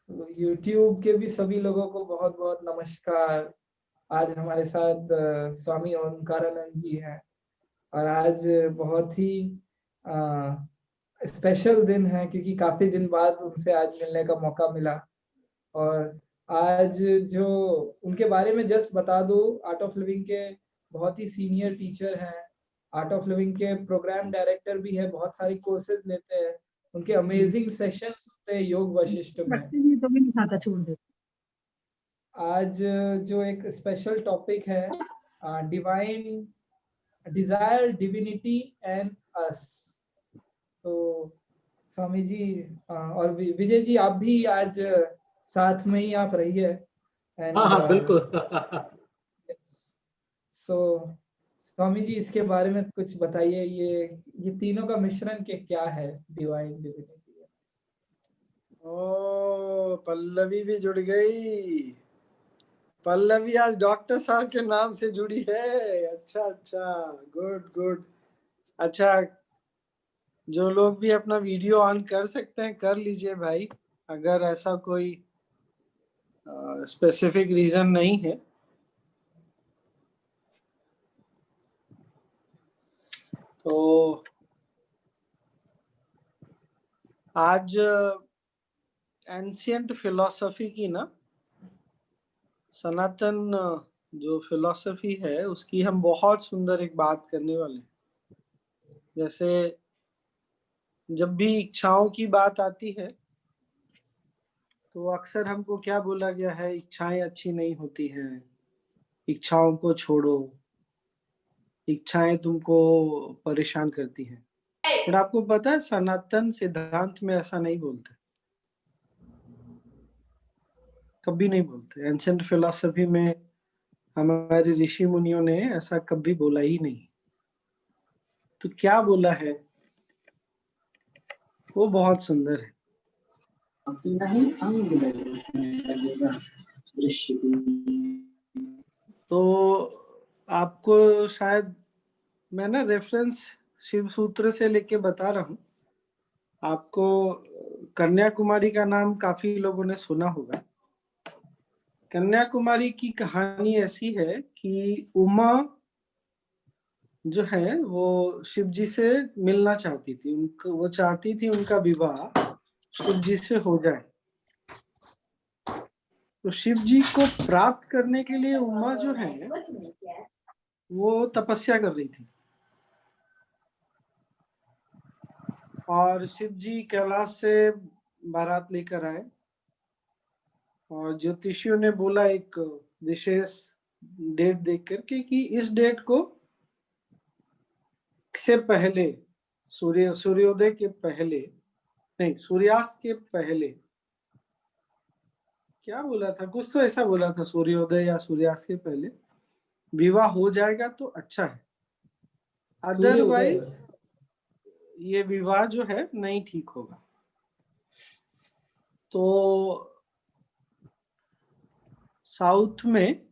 YouTube के भी सभी लोगों को बहुत बहुत नमस्कार। आज हमारे साथ स्वामी ओंकारानंद जी हैं और आज बहुत ही स्पेशल दिन है क्योंकि काफी दिन बाद उनसे आज मिलने का मौका मिला। और आज जो उनके बारे में जस्ट बता दूं, आर्ट ऑफ लिविंग के बहुत ही सीनियर टीचर हैं, आर्ट ऑफ लिविंग के प्रोग्राम डायरेक्टर भी है, बहुत सारी कोर्सेज लेते हैं, उनके अमेजिंग सेशंस होते हैं योग वशिष्ठ में। तो भी नहीं खाता, छोड़ दे। आज जो एक स्पेशल टॉपिक है, डिवाइन डिजायर डिविनिटी एंड अस। तो स्वामी जी और विजय जी, आप भी आज साथ में ही आप रहिए। हाँ बिल्कुल। सो स्वामी जी, इसके बारे में कुछ बताइए, ये तीनों का मिश्रण के क्या है डिवाइन डिविनिटी? ओ, पल्लवी भी जुड़ गई। पल्लवी आज डॉक्टर साहब के नाम से जुड़ी है। अच्छा अच्छा, गुड गुड। अच्छा, जो लोग भी अपना वीडियो ऑन कर सकते हैं कर लीजिए भाई, अगर ऐसा कोई स्पेसिफिक रीजन नहीं है। तो आज एंशियंट फिलॉसफी की ना, सनातन जो फिलॉसफी है उसकी हम बहुत सुंदर एक बात करने वाले हैं। जैसे जब भी इच्छाओं की बात आती है तो अक्सर हमको क्या बोला गया है, इच्छाएं अच्छी नहीं होती हैं, इच्छाओं को छोड़ो, इच्छाएं तुमको परेशान करती हैं। पर आपको पता है सनातन सिद्धांत में ऐसा नहीं बोलते, कभी नहीं बोलते। एंशिएंट फिलॉसफी में हमारे ऋषि मुनियों ने ऐसा कभी बोला ही नहीं। तो क्या बोला है वो बहुत सुंदर है। तो आपको शायद मैं ना रेफरेंस शिव सूत्र से लेके बता रहा हूँ आपको। कन्याकुमारी का नाम काफी लोगों ने सुना होगा। कन्याकुमारी की कहानी ऐसी है कि उमा जो है वो शिव जी से मिलना चाहती थी। वो चाहती थी उनका विवाह शिव जी से हो जाए। तो शिव जी को प्राप्त करने के लिए उमा जो है वो तपस्या कर रही थी। और शिव जी कैलाश से बारात लेकर आए और ज्योतिषियों ने बोला एक विशेष डेट देख करके कि इस डेट को से पहले, सूर्योदय के पहले नहीं, सूर्यास्त के पहले, क्या बोला था, कुछ तो ऐसा बोला था, सूर्योदय या सूर्यास्त के पहले विवाह हो जाएगा तो अच्छा है, अदरवाइज ये विवाह जो है नहीं ठीक होगा। तो साउथ में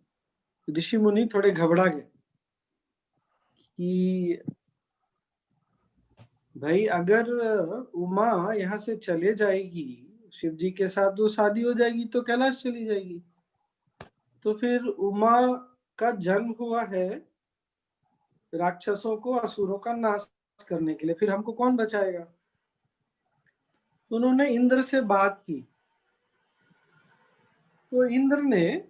ऋषि मुनि थोड़े घबरा गए कि भाई अगर उमा यहाँ से चले जाएगी शिव जी के साथ, तो शादी हो जाएगी तो कैलाश चली जाएगी। तो फिर उमा का जन्म हुआ है राक्षसों को, असुरों का नाश करने के लिए, फिर हमको कौन बचाएगा। तो उन्होंने इंद्र से बात की। तो इंद्र ने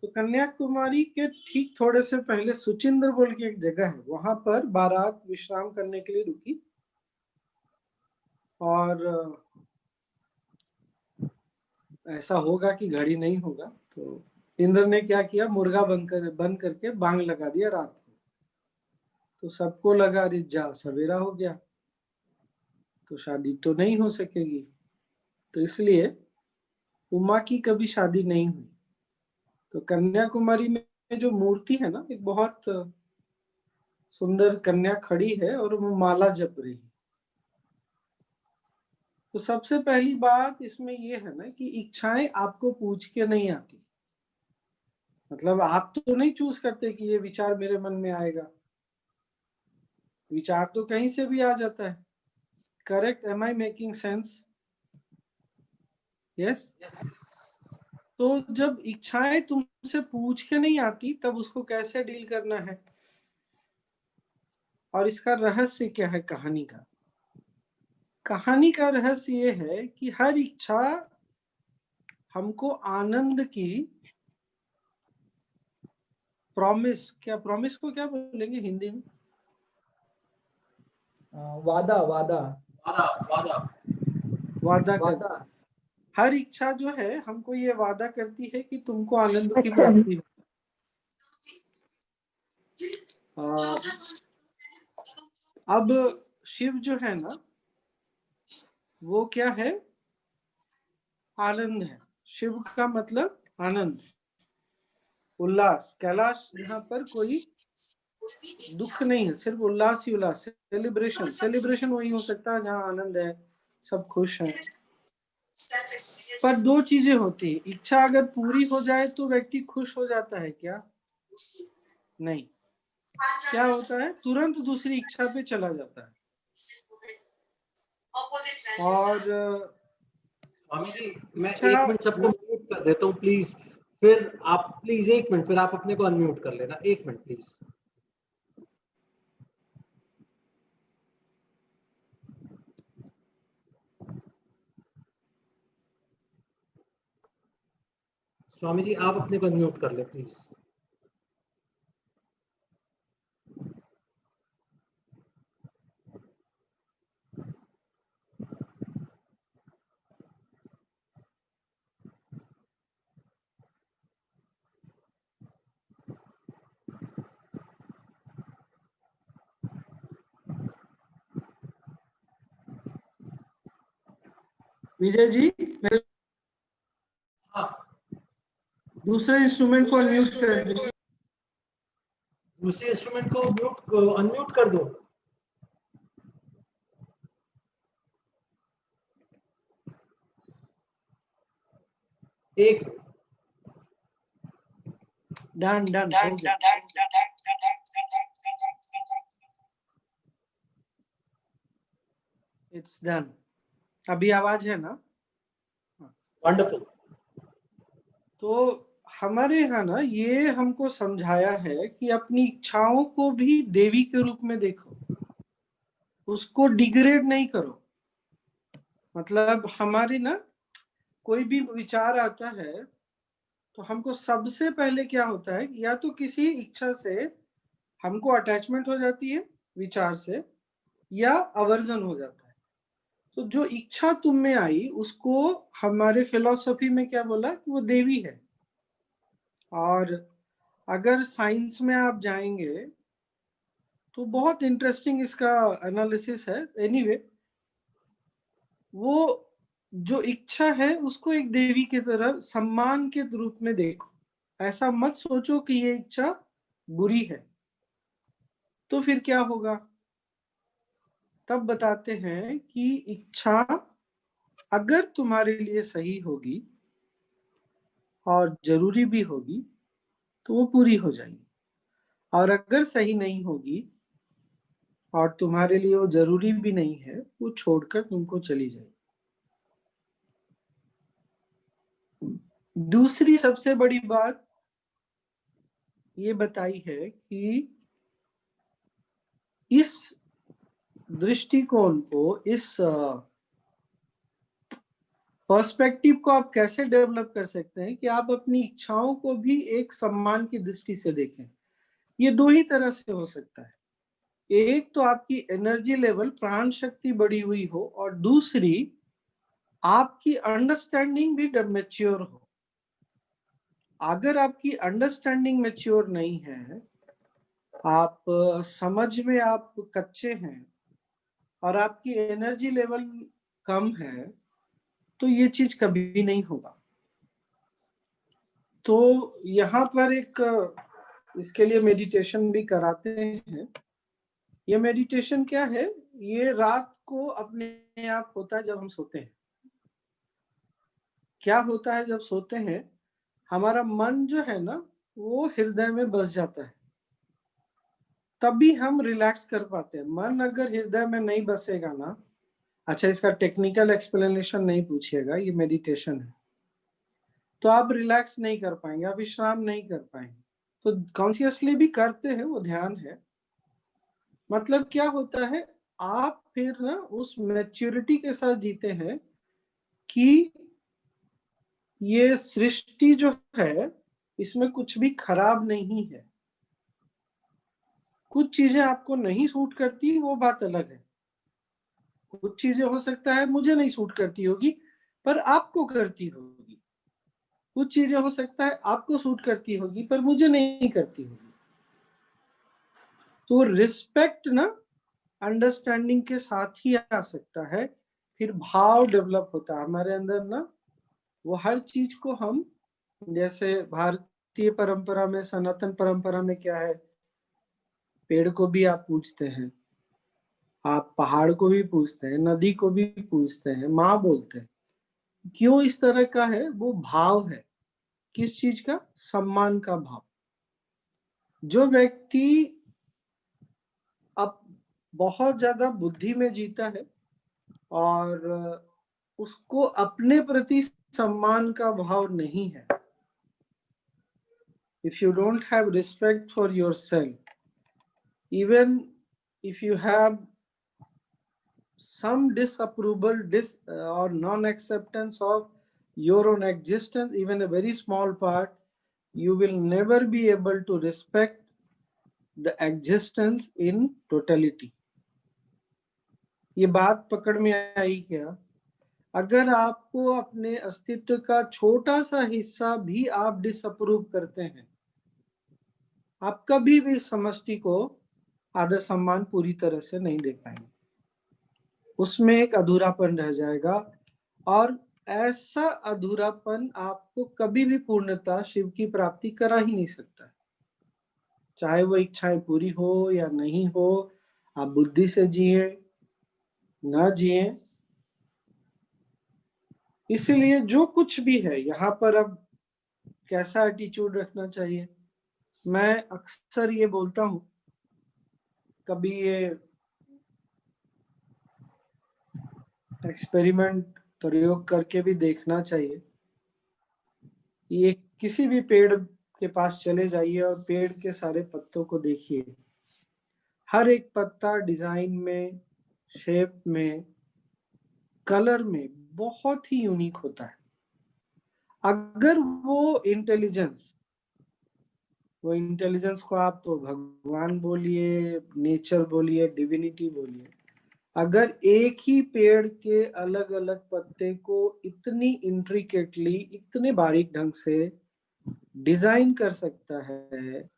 तो कन्याकुमारी के ठीक थोड़े से पहले सुचिंद्र बोल की एक जगह है, वहां पर बारात विश्राम करने के लिए रुकी। और ऐसा होगा कि घड़ी नहीं होगा, तो इंद्र ने क्या किया, मुर्गा बंद करके बांग लगा दिया रात को। तो सबको लगा अरे जा सवेरा हो गया तो शादी तो नहीं हो सकेगी। तो इसलिए उमा की कभी शादी नहीं हुई। तो कन्याकुमारी में जो मूर्ति है ना, एक बहुत सुंदर कन्या खड़ी है और वो माला जप रही है। तो सबसे पहली बात इसमें ये है ना कि इच्छाएं आपको पूछ के नहीं आती। मतलब आप तो नहीं चूज करते कि ये विचार मेरे मन में आएगा, विचार तो कहीं से भी आ जाता है। Correct? Am I making sense? Yes. तो जब इच्छाएं तुमसे पूछ के नहीं आती तब उसको कैसे डील करना है, और इसका रहस्य क्या है कहानी का? कहानी का रहस्य ये है कि हर इच्छा हमको आनंद की प्रॉमिस, क्या प्रॉमिस को क्या बोलेंगे हिंदी में? वादा वादा वादा वादा वादा कर। वादा। हर इच्छा जो है हमको ये वादा करती है कि तुमको आनंद की प्राप्ति हो। अब शिव जो है ना, वो क्या है? आनंद है। शिव का मतलब आनंद, उल्लास। कैलाश जहाँ पर कोई दुख नहीं है, सिर्फ उल्लास ही उल्लास। सेलिब्रेशन, सेलिब्रेशन वही हो सकता है जहाँ आनंद है, सब खुश हैं। पर दो चीजें होती है, इच्छा अगर पूरी हो जाए तो व्यक्ति खुश हो जाता है क्या? नहीं। क्या होता है? तुरंत दूसरी इच्छा पे चला जाता है। और स्वामी जी, मैं इच्छा, 1 मिनट सबको म्यूट कर देता हूँ प्लीज, फिर आप प्लीज 1 मिनट, फिर आप अपने को अनम्यूट कर लेना। 1 मिनट प्लीज। स्वामी जी आप अपने को अनम्यूट कर ले प्लीज। विजय जी मेरे हाँ, दूसरे इंस्ट्रूमेंट को अनम्यूट कर दीजिए। दूसरे इंस्ट्रूमेंट को अनम्यूट कर दो। एक डन डन हो गया। It's done. अभी आवाज है ना? वंडरफुल। तो हमारे यहाँ ना ये हमको समझाया है कि अपनी इच्छाओं को भी देवी के रूप में देखो, उसको डिग्रेड नहीं करो। मतलब हमारी ना कोई भी विचार आता है तो हमको सबसे पहले क्या होता है, या तो किसी इच्छा से हमको अटैचमेंट हो जाती है विचार से, या अवर्जन हो जाता है। तो जो इच्छा तुम में आई उसको हमारे फिलॉसफी में क्या बोला कि वो देवी है। और अगर साइंस में आप जाएंगे तो बहुत इंटरेस्टिंग इसका एनालिसिस है। एनीवे, वो जो इच्छा है उसको एक देवी की तरह सम्मान के रूप में देखो। ऐसा मत सोचो कि ये इच्छा बुरी है। तो फिर क्या होगा? तब बताते हैं कि इच्छा अगर तुम्हारे लिए सही होगी और जरूरी भी होगी तो वो पूरी हो जाएगी, और अगर सही नहीं होगी और तुम्हारे लिए वो जरूरी भी नहीं है, वो छोड़कर तुमको चली जाएगी। दूसरी सबसे बड़ी बात ये बताई है कि इस दृष्टिकोण को, इस पर्सपेक्टिव को आप कैसे डेवलप कर सकते हैं कि आप अपनी इच्छाओं को भी एक सम्मान की दृष्टि से देखें। ये दो ही तरह से हो सकता है। एक तो आपकी एनर्जी लेवल, प्राण शक्ति बढ़ी हुई हो, और दूसरी आपकी अंडरस्टैंडिंग भी मैच्योर हो। अगर आपकी अंडरस्टैंडिंग मैच्योर नहीं है, आप समझ में आप कच्चे हैं और आपकी एनर्जी लेवल कम है, तो ये चीज कभी नहीं होगा। तो यहाँ पर एक इसके लिए मेडिटेशन भी कराते हैं। ये मेडिटेशन क्या है? ये रात को अपने आप होता है जब हम सोते हैं। क्या होता है जब सोते हैं? हमारा मन जो है ना वो हृदय में बस जाता है, तभी हम रिलैक्स कर पाते हैं। मन अगर हृदय में नहीं बसेगा ना, अच्छा, इसका टेक्निकल एक्सप्लेनेशन नहीं पूछिएगा, ये मेडिटेशन है। तो आप रिलैक्स नहीं कर पाएंगे, आप विश्राम नहीं कर पाएंगे। तो कॉन्शियसली भी करते हैं, वो ध्यान है। मतलब क्या होता है, आप फिर ना उस मैच्योरिटी के साथ जीते हैं कि ये सृष्टि जो है इसमें कुछ भी खराब नहीं है। कुछ चीजें आपको नहीं सूट करती, वो बात अलग है। कुछ चीजें हो सकता है मुझे नहीं सूट करती होगी, पर आपको करती होगी। कुछ चीजें हो सकता है आपको सूट करती होगी, पर मुझे नहीं करती होगी। तो रिस्पेक्ट ना अंडरस्टैंडिंग के साथ ही आ सकता है, फिर भाव डेवलप होता है हमारे अंदर ना। वो हर चीज को हम, जैसे भारतीय परंपरा में, सनातन परंपरा में क्या है, पेड़ को भी आप पूजते हैं, आप पहाड़ को भी पूजते हैं, नदी को भी पूजते हैं, माँ बोलते हैं। क्यों इस तरह का है? वो भाव है। किस चीज का? सम्मान का भाव। जो व्यक्ति अब बहुत ज्यादा बुद्धि में जीता है और उसको अपने प्रति सम्मान का भाव नहीं है, if you don't have respect for yourself, even if you have some disapproval or non-acceptance of your own existence, even a very small part, you will never be able to respect the existence in totality. ये बात पकड़ में आई क्या? अगर आपको अपने अस्तित्व का छोटा सा हिस्सा भी आप डिसअप्रूव करते हैं, आप कभी भी समष्टि को आदर सम्मान पूरी तरह से नहीं दे पाएंगे। उसमें एक अधूरापन रह जाएगा, और ऐसा अधूरापन आपको कभी भी पूर्णता, शिव की प्राप्ति करा ही नहीं सकता। चाहे वो इच्छाएं पूरी हो या नहीं हो, आप बुद्धि से जिए ना जिए। इसलिए जो कुछ भी है यहाँ पर, अब कैसा एटीट्यूड रखना चाहिए? मैं अक्सर ये बोलता हूँ, कभी ये एक्सपेरिमेंट प्रयोग करके भी देखना चाहिए। ये किसी भी पेड़ के पास चले जाइए और पेड़ के सारे पत्तों को देखिए। हर एक पत्ता डिजाइन में, शेप में, कलर में बहुत ही यूनिक होता है। अगर वो इंटेलिजेंस को आप तो भगवान बोलिए, नेचर बोलिए, डिविनिटी बोलिए, अगर एक ही पेड़ के अलग अलग पत्ते को इतनी इंट्रिकेटली, इतने बारीक ढंग से डिजाइन कर सकता है,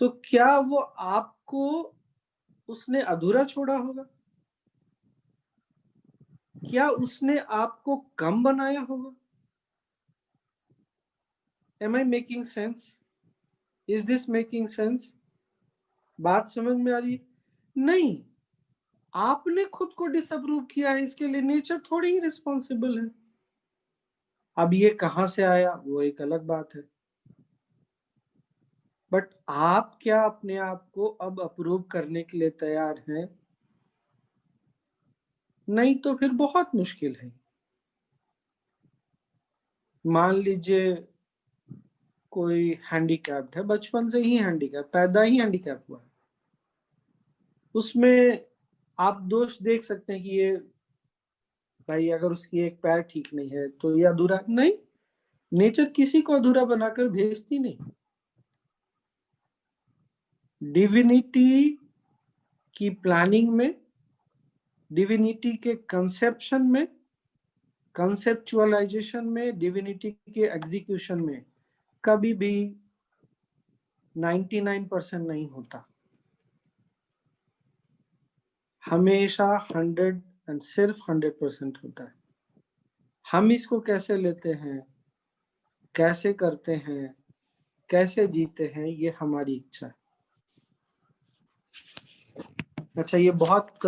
तो क्या वो आपको उसने अधूरा छोड़ा होगा? क्या उसने आपको कम बनाया होगा? Am I making sense? Is this making sense? बात समझ में आ रही? नहीं, आपने खुद को डिसअप्रूव किया है, इसके लिए नेचर थोड़ी ही रिस्पॉन्सिबल है। अब ये कहां से आया वो एक अलग बात है, बट आप क्या अपने आप को अब अप्रूव करने के लिए तैयार हैं? नहीं तो फिर बहुत मुश्किल है। मान लीजिए कोई हैंडीकैप्ड है, बचपन से ही हैंडीकैप, पैदा ही हैंडीकैप हुआ है, उसमें आप दोष देख सकते हैं कि ये भाई अगर उसकी एक पैर ठीक नहीं है तो ये अधूरा नहीं। नेचर किसी को अधूरा बनाकर भेजती नहीं। डिविनिटी की प्लानिंग में, डिविनिटी के कंसेप्शन में, कंसेप्चुअलाइजेशन में, डिविनिटी के एग्जीक्यूशन में कभी भी 99% नहीं होता। हमेशा 100 और सिर्फ 100% होता है। हम इसको कैसे लेते हैं, कैसे करते हैं, कैसे जीते हैं, ये हमारी इच्छा है। अच्छा, ये बहुत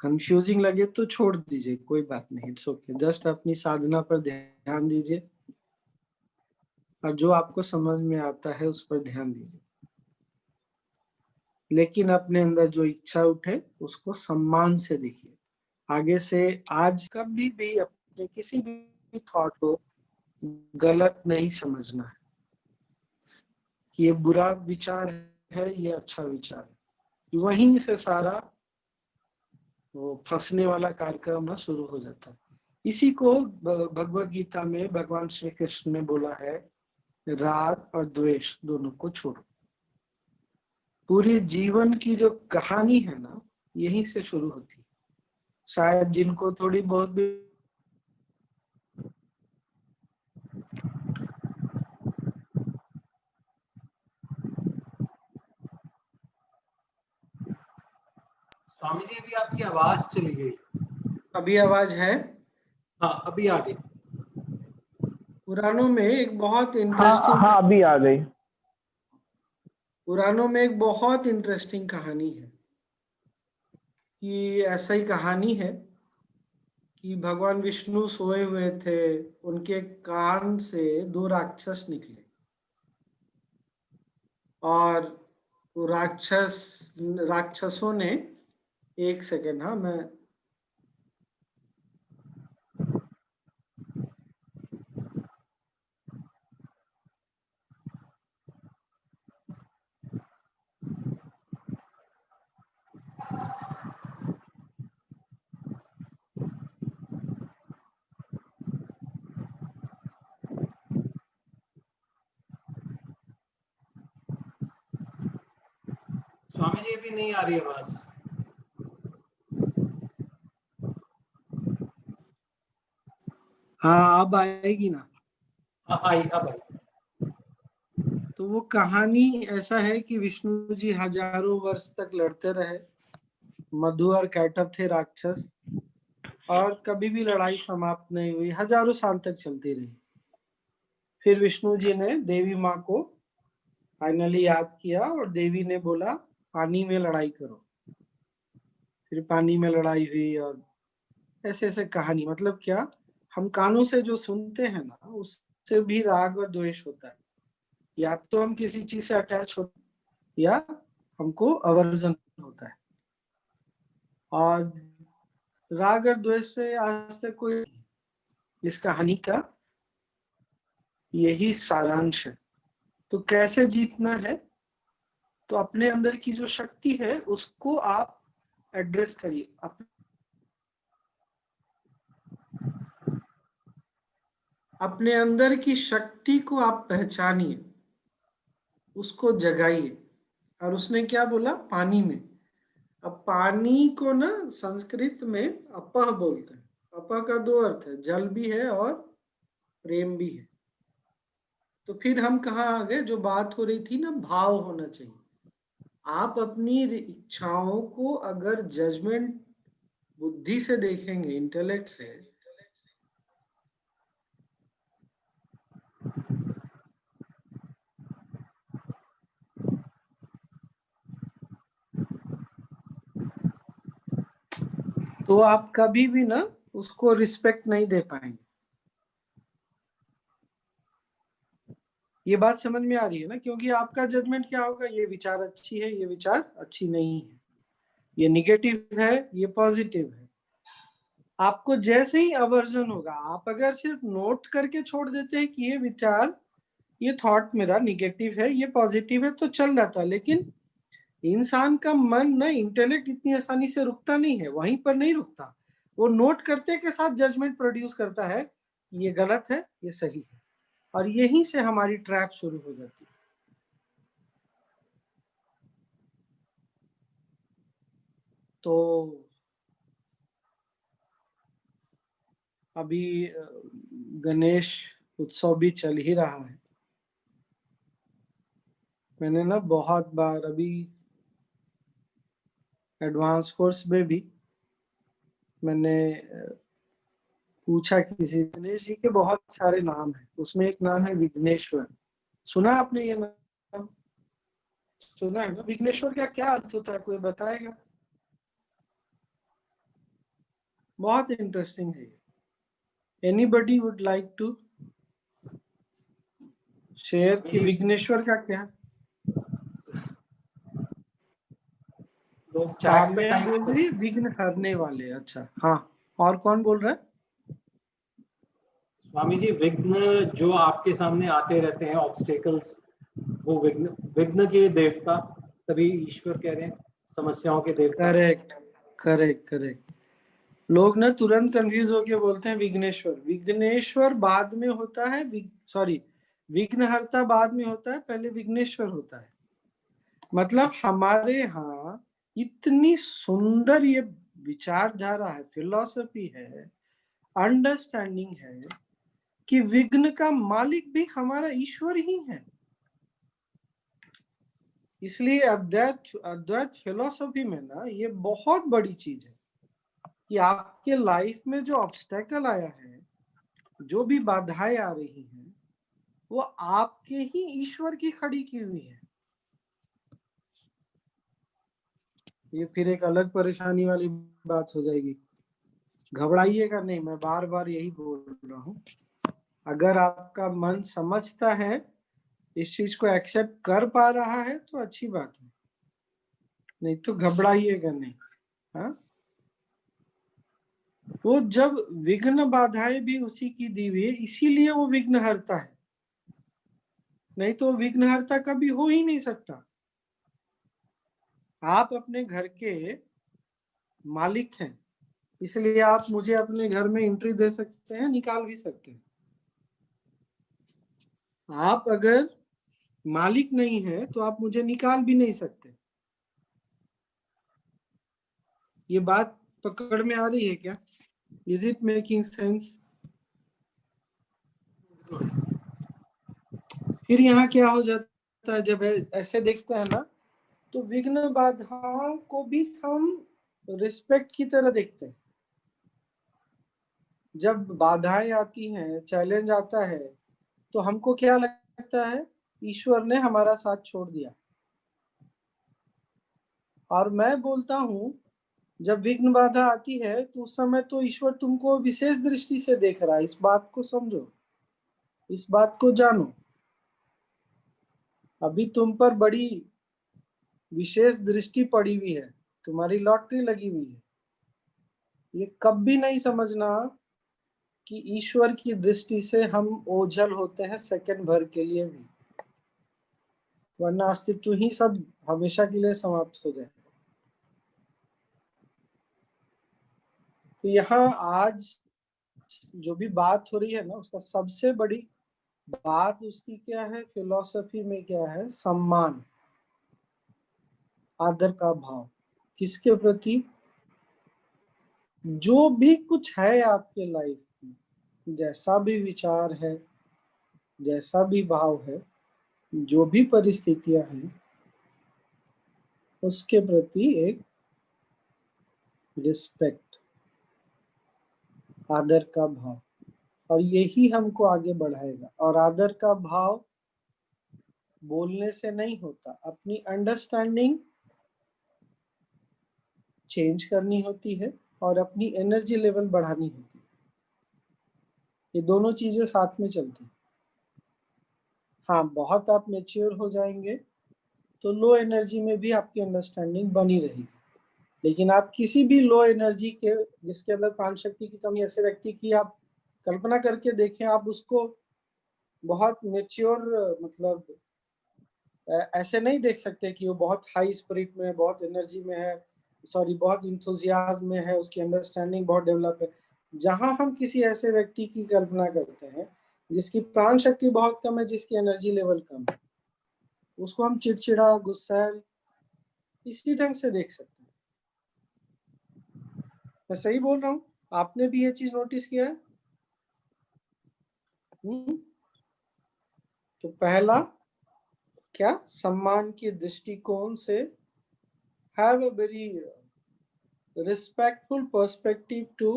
कंफ्यूजिंग लगे तो छोड़ दीजिए, कोई बात नहीं, इट्स ओके। जस्ट अपनी साधना पर ध्यान दीजिए और जो आपको समझ में आता है उस पर ध्यान दीजिए। लेकिन अपने अंदर जो इच्छा उठे उसको सम्मान से देखिए। आगे से आज कभी भी अपने किसी भी थॉट को गलत नहीं समझना है कि ये बुरा विचार है, ये अच्छा विचार है। वहीं से सारा वो फंसने वाला कार्यक्रम ना शुरू हो जाता है। इसी को भगवत गीता में भगवान श्री कृष्ण ने बोला है, राग और द्वेष दोनों को छोड़ो। पूरी जीवन की जो कहानी है ना, यहीं से शुरू होती है। शायद जिनको थोड़ी बहुत भी स्वामी जी अभी आपकी आवाज चली गई। अभी आवाज है? हाँ अभी आ गई। पुराणों में एक बहुत हाँ इंटरेस्टिंग हाँ अभी आ गई। पुराणों में एक बहुत इंटरेस्टिंग कहानी है कि ऐसा ही कहानी है कि भगवान विष्णु सोए हुए थे, उनके कान से 2 राक्षस निकले और वो राक्षसों ने, एक सेकेंड, हाँ मैं स्वामी जी अभी नहीं आ रही आवाज। हाँ अब आएगी ना। आई अब आई। तो वो कहानी ऐसा है कि विष्णु जी हजारों वर्ष तक लड़ते रहे। मधु और कैटब थे राक्षस, और कभी भी लड़ाई समाप्त नहीं हुई, हजारों साल तक चलती रही। फिर विष्णु जी ने देवी माँ को फाइनली याद किया और देवी ने बोला पानी में लड़ाई करो। फिर पानी में लड़ाई हुई और ऐसे ऐसे कहानी। मतलब क्या, हम कानों से जो सुनते हैं ना, उससे भी राग और द्वेष होता है। या तो हम किसी चीज से अटैच होते हैं या हमको अवर्जन होता है। और राग और द्वेष से आज से कोई, इस कहानी का यही सारांश है। तो कैसे जीतना है? तो अपने अंदर की जो शक्ति है उसको आप एड्रेस करिए। अपने अंदर की शक्ति को आप पहचानिए, उसको जगाइए। और उसने क्या बोला? पानी में। अब पानी को ना संस्कृत में अपह बोलते हैं। अपह का 2 अर्थ है, जल भी है और प्रेम भी है। तो फिर हम कहाँ आ गए? जो बात हो रही थी ना, भाव होना चाहिए। आप अपनी इच्छाओं को अगर जजमेंट बुद्धि से देखेंगे, इंटेलेक्ट से, तो आप कभी भी ना उसको रिस्पेक्ट नहीं दे पाएंगे। ये बात समझ में आ रही है ना? क्योंकि आपका जजमेंट क्या होगा? ये विचार अच्छी है, ये विचार अच्छी नहीं है, ये निगेटिव है, ये पॉजिटिव है। आपको जैसे ही अवर्जन होगा, आप अगर सिर्फ नोट करके छोड़ देते हैं कि ये विचार, ये थॉट मेरा निगेटिव है, ये पॉजिटिव है, तो चल जाता है। लेकिन इंसान का मन ना, इंटेलेक्ट इतनी आसानी से रुकता नहीं है, वहीं पर नहीं रुकता। वो नोट करते के साथ जजमेंट प्रोड्यूस करता है, ये गलत है, ये सही है। और यहीं से हमारी ट्रैप शुरू हो जाती है। तो अभी गणेश उत्सव भी चल ही रहा है। मैंने ना बहुत बार अभी एडवांस कोर्स में भी मैंने पूछा किसी, गणेश जी के बहुत सारे नाम हैं, उसमें एक नाम है विघ्नेश्वर। सुना आपने ये नाम? सुना है ना? विघ्नेश्वर का क्या अर्थ होता है, कोई बताएगा? बहुत इंटरेस्टिंग है। Anybody would like to share कि विघ्नेश्वर का क्या? लोग चैट पे काव्या टाइप बोल रही है विघ्न हरने वाले। अच्छा हाँ, और कौन बोल रहा है? स्वामी जी, विघ्न जो आपके सामने आते रहते हैं, ऑब्स्टेकल्स, वो विघ्न, विघ्न के देवता, तभी ईश्वर कह रहे हैं समस्याओं के देवता। Correct correct correct. लोग ना तुरंत कंफ्यूज होके बोलते हैं विघ्नेश्वर। विघ्नेश्वर बाद में होता है, सॉरी, विघ्नहर्ता बाद में होता है, पहले विघ्नेश्वर होता है। मतलब हमारे यहाँ इतनी सुंदर ये विचारधारा है, फिलॉसफी है, अंडरस्टैंडिंग है कि विघ्न का मालिक भी हमारा ईश्वर ही है। इसलिए अद्वैत अद्वैत फिलॉसफी में ना ये बहुत बड़ी चीज है कि आपके लाइफ में जो ऑब्स्टेकल आया है, जो भी बाधाएं आ रही हैं, वो आपके ही ईश्वर की खड़ी की हुई है। ये फिर एक अलग परेशानी वाली बात हो जाएगी। घबराइएगा नहीं, मैं बार बार यही बोल रहा हूँ। अगर आपका मन समझता है, इस चीज को एक्सेप्ट कर पा रहा है, तो अच्छी बात है, नहीं तो घबराइएगा नहीं। हाँ, वो जब विघ्न बाधाएं भी उसी की दी हुई है, इसीलिए वो विघ्नहर्ता है, नहीं तो विघ्नहर्ता कभी हो ही नहीं सकता। आप अपने घर के मालिक हैं, इसलिए आप मुझे अपने घर में एंट्री दे सकते हैं, निकाल भी सकते हैं। आप अगर मालिक नहीं है तो आप मुझे निकाल भी नहीं सकते। ये बात पकड़ में आ रही है क्या? Is it making sense? फिर यहाँ क्या हो जाता है, जब ऐसे देखते हैं ना, तो विघ्न बाधाओं को भी हम रिस्पेक्ट की तरह देखते हैं। जब बाधाएं आती हैं, चैलेंज आता है, तो हमको क्या लगता है, ईश्वर ने हमारा साथ छोड़ दिया। और मैं बोलता हूं, जब विघ्न बाधा आती है तो उस समय तो ईश्वर तुमको विशेष दृष्टि से देख रहा है। इस बात को समझो, इस बात को जानो। अभी तुम पर बड़ी विशेष दृष्टि पड़ी हुई है, तुम्हारी लॉटरी लगी हुई है। ये कभी नहीं समझना कि ईश्वर की दृष्टि से हम ओझल होते हैं सेकंड भर के लिए भी, वरना अस्तित्व ही सब हमेशा के लिए समाप्त हो जाए। तो यहाँ आज जो भी बात हो रही है ना, उसका सबसे बड़ी बात उसकी क्या है, फिलॉसफी में क्या है, सम्मान, आदर का भाव। किसके प्रति? जो भी कुछ है आपके लाइफ में, जैसा भी विचार है, जैसा भी भाव है, जो भी परिस्थितियां हैं, उसके प्रति एक रिस्पेक्ट, आदर का भाव। और यही हमको आगे बढ़ाएगा। और आदर का भाव बोलने से नहीं होता, अपनी अंडरस्टैंडिंग चेंज करनी होती है और अपनी एनर्जी लेवल बढ़ानी होती है। ये दोनों चीजें साथ में चलती हैं। हाँ, बहुत आप मेच्योर हो जाएंगे तो लो एनर्जी में भी आपकी अंडरस्टैंडिंग बनी रहेगी। लेकिन आप किसी भी लो एनर्जी के, जिसके अंदर प्राण शक्ति की कमी, ऐसे व्यक्ति की आप कल्पना करके देखें, आप उसको बहुत मेच्योर, मतलब ऐसे नहीं देख सकते कि वो बहुत हाई स्पिरिट में है, बहुत एनर्जी में है, सॉरी बहुत इंथुजियाज्म में है, उसकी अंडरस्टैंडिंग बहुत डेवलप है। जहां हम किसी ऐसे व्यक्ति की कल्पना करते हैं जिसकी प्राण शक्ति बहुत कम है, जिसकी एनर्जी लेवल कम है, उसको हम चिड़चिड़ा, गुस्सैल इसी ढंग से देख सकते हैं। मैं सही बोल रहा हूँ? आपने भी ये चीज नोटिस किया है? तो पहला क्या, सम्मान के दृष्टिकोण से have a very respectful perspective to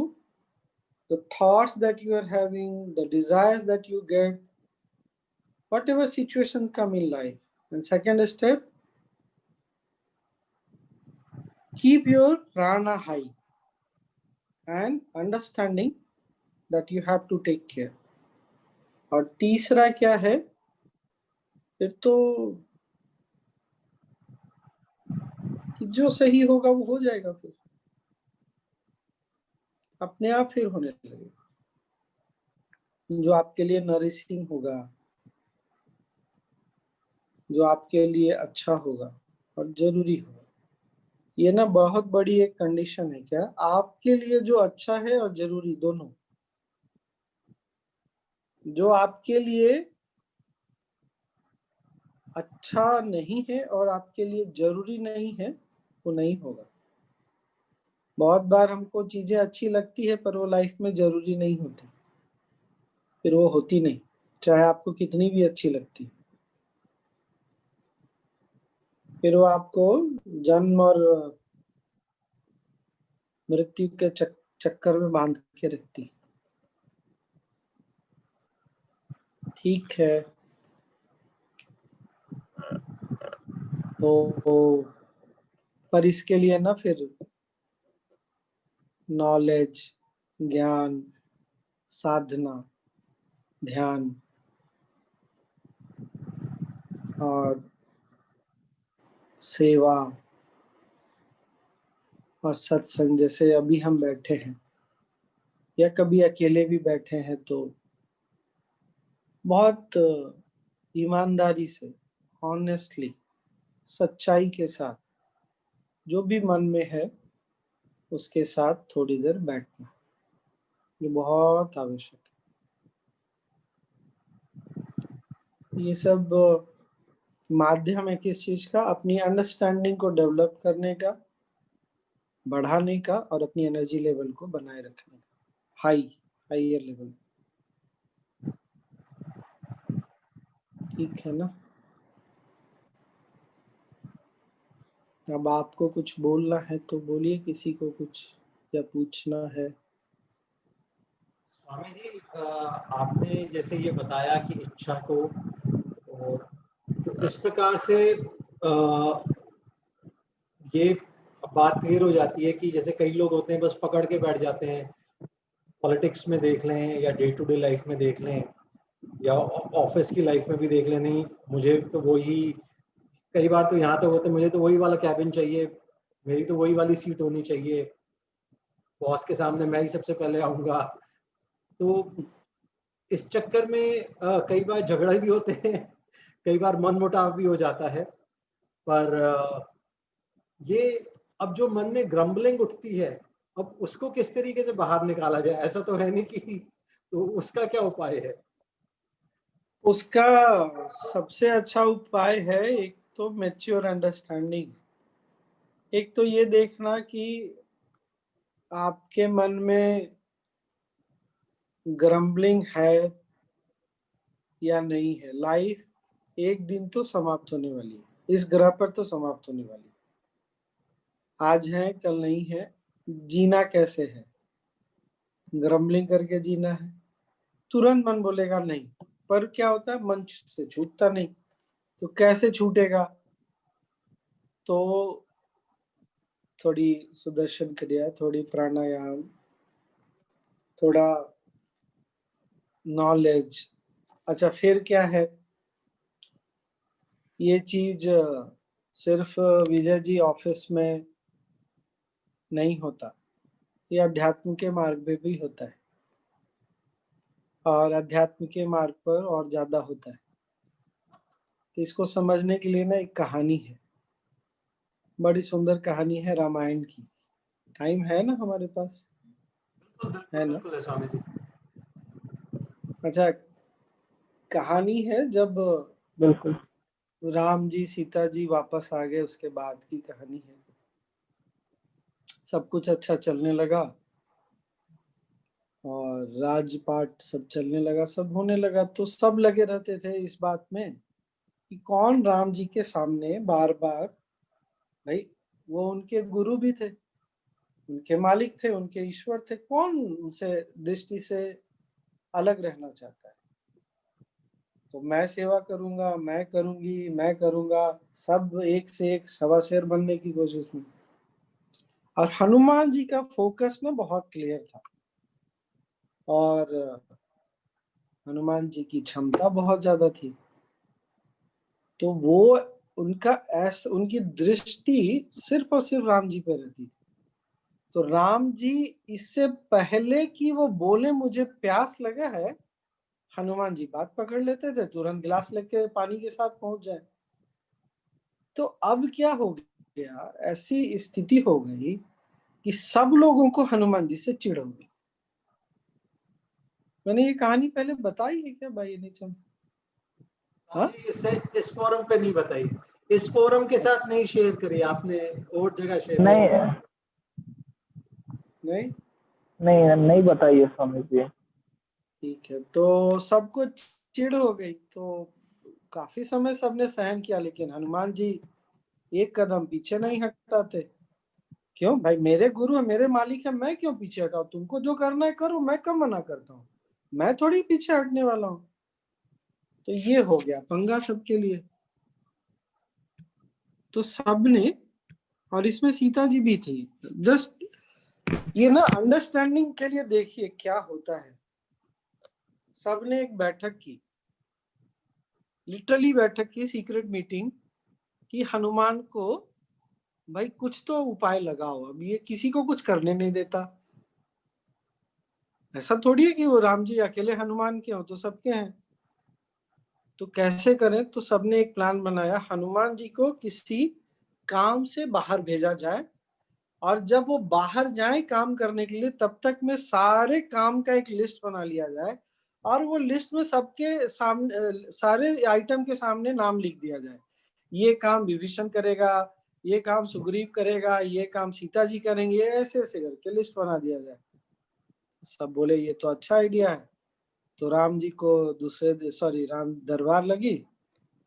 the thoughts that you are having, the desires that you get, whatever situation come in life. And second step, keep your prana high and understanding that you have to take care. और तीसरा क्या है, फिर तो कि जो सही होगा वो हो जाएगा, फिर अपने आप फिर होने लगेगा। जो आपके लिए नरिशिंग होगा, जो आपके लिए अच्छा होगा और जरूरी होगा। ये ना बहुत बड़ी एक कंडीशन है, क्या आपके लिए जो अच्छा है और जरूरी दोनों। जो आपके लिए अच्छा नहीं है और आपके लिए जरूरी नहीं है, वो नहीं होगा। बहुत बार हमको चीजें अच्छी लगती है पर वो लाइफ में जरूरी नहीं होती, फिर वो होती नहीं, चाहे आपको कितनी भी अच्छी लगती है। फिर वो आपको जन्म और मृत्यु के चक्कर में बांध के रखती है। ठीक है, तो पर इसके लिए ना फिर नॉलेज, ज्ञान, साधना, ध्यान और सेवा और सत्संग, जैसे अभी हम बैठे हैं या कभी अकेले भी बैठे हैं, तो बहुत ईमानदारी से, ऑनेस्टली, सच्चाई के साथ जो भी मन में है उसके साथ थोड़ी देर बैठना, ये बहुत आवश्यक है। ये सब माध्यम है किस चीज का? अपनी अंडरस्टैंडिंग को डेवलप करने का, बढ़ाने का और अपनी एनर्जी लेवल को बनाए रखने का, हाइयर लेवल। ठीक है ना? अब आपको कुछ बोलना है तो बोलिए, किसी को कुछ या पूछना है। स्वामी जी, आपने जैसे ये बताया कि इच्छा को, और तो इस प्रकार से ये बात क्लियर हो जाती है कि जैसे कई लोग होते हैं बस पकड़ के बैठ जाते हैं, पॉलिटिक्स में देख लें या डे टू डे लाइफ में देख लें या ऑफिस की लाइफ में भी देख लें, नहीं मुझे तो वही, कई बार तो यहाँ तो होते मुझे तो वही वाला कैबिन चाहिए, मेरी तो वही वाली सीट होनी चाहिए, बॉस के सामने मैं ही सबसे पहले आऊंगा। तो इस चक्कर में कई बार झगड़ा भी होते हैं, कई बार मनमुटाव भी हो जाता है। पर ये अब जो मन में ग्रम्बलिंग उठती है, अब उसको किस तरीके से बाहर निकाला जाए? ऐसा तो है नहीं कि, तो उसका क्या उपाय है? उसका सबसे अच्छा उपाय है, एक तो मैच्योर अंडरस्टैंडिंग। एक तो ये देखना कि आपके मन में ग्रम्बलिंग है या नहीं है। लाइफ एक दिन तो समाप्त होने वाली है, इस ग्रह पर तो समाप्त होने वाली है। आज है कल नहीं है। जीना कैसे है? ग्रम्बलिंग करके जीना है। तुरंत मन बोलेगा नहीं, पर क्या होता है, मन से छूटता नहीं। तो कैसे छूटेगा? तो थोड़ी सुदर्शन क्रिया, थोड़ी प्राणायाम, थोड़ा नॉलेज। अच्छा, फिर क्या है? ये चीज सिर्फ विजय जी ऑफिस में नहीं होता, ये अध्यात्म के मार्ग में भी होता है, और अध्यात्म के मार्ग पर और ज्यादा होता है। तो इसको समझने के लिए ना एक कहानी है, बड़ी सुंदर कहानी है रामायण की। टाइम है ना हमारे पास? है ना? बिल्कुल है स्वामी जी। अच्छा, कहानी है जब बिल्कुल। राम जी सीता जी वापस आ गए, उसके बाद की कहानी है। सब कुछ अच्छा चलने लगा और राजपाट सब चलने लगा, सब होने लगा। तो सब लगे रहते थे इस बात में कि कौन राम जी के सामने बार बार, भाई वो उनके गुरु भी थे, उनके मालिक थे, उनके ईश्वर थे, कौन उनसे दृष्टि से अलग रहना चाहता है? तो मैं सेवा करूंगा, मैं करूंगी, मैं करूंगा, सब एक से एक शवाशेर बनने की कोशिश में। और हनुमान जी का फोकस ना बहुत क्लियर था, और हनुमान जी की क्षमता बहुत ज्यादा थी। तो वो उनकी दृष्टि सिर्फ और सिर्फ राम जी पे रहती थी। तो राम जी इससे पहले कि वो बोले मुझे प्यास लगा है, हनुमान जी बात पकड़ लेते थे, तुरंत गिलास लेके पानी के साथ पहुंच जाए। तो अब क्या हो गया, ऐसी स्थिति हो गई कि सब लोगों को हनुमान जी से चिढ़ हो गई। मैंने ये कहानी पहले बताई है क्या भाई नीचम? हाँ, इस फोरम पे नहीं बताई, इस फोरम के साथ नहीं शेयर करी आपने, और जगह शेयर नहीं नहीं नहीं बताइए स्वामी जी। ठीक है, तो सबको चिढ़ हो गई। तो काफी समय सबने सहन किया, लेकिन हनुमान जी एक कदम पीछे नहीं हटाते। क्यों भाई, मेरे गुरु है, मेरे मालिक है, मैं क्यों पीछे हटाऊं? तुमको जो करना है करो, मैं कब मना करता हूँ, मैं थोड़ी पीछे हटने वाला हूँ। तो ये हो गया पंगा सबके लिए। तो सबने, और इसमें सीता जी भी थी, जस्ट ये ना अंडरस्टैंडिंग के लिए देखिए क्या होता है। सबने एक बैठक की, लिटरली बैठक की, सीक्रेट मीटिंग कि हनुमान को भाई कुछ तो उपाय लगाओ, अब ये किसी को कुछ करने नहीं देता। ऐसा थोड़ी है कि वो राम जी अकेले हनुमान के हो, तो सबके हैं। तो कैसे करें? तो सबने एक प्लान बनाया, हनुमान जी को किसी काम से बाहर भेजा जाए, और जब वो बाहर जाए काम करने के लिए, तब तक में सारे काम का एक लिस्ट बना लिया जाए, और वो लिस्ट में सबके सामने सारे आइटम के सामने नाम लिख दिया जाए। ये काम विभीषण करेगा, ये काम सुग्रीव करेगा, ये काम सीता जी करेंगे, ऐसे ऐसे करके लिस्ट बना दिया जाए। सब बोले ये तो अच्छा आइडिया है। तो राम जी को राम दरबार लगी,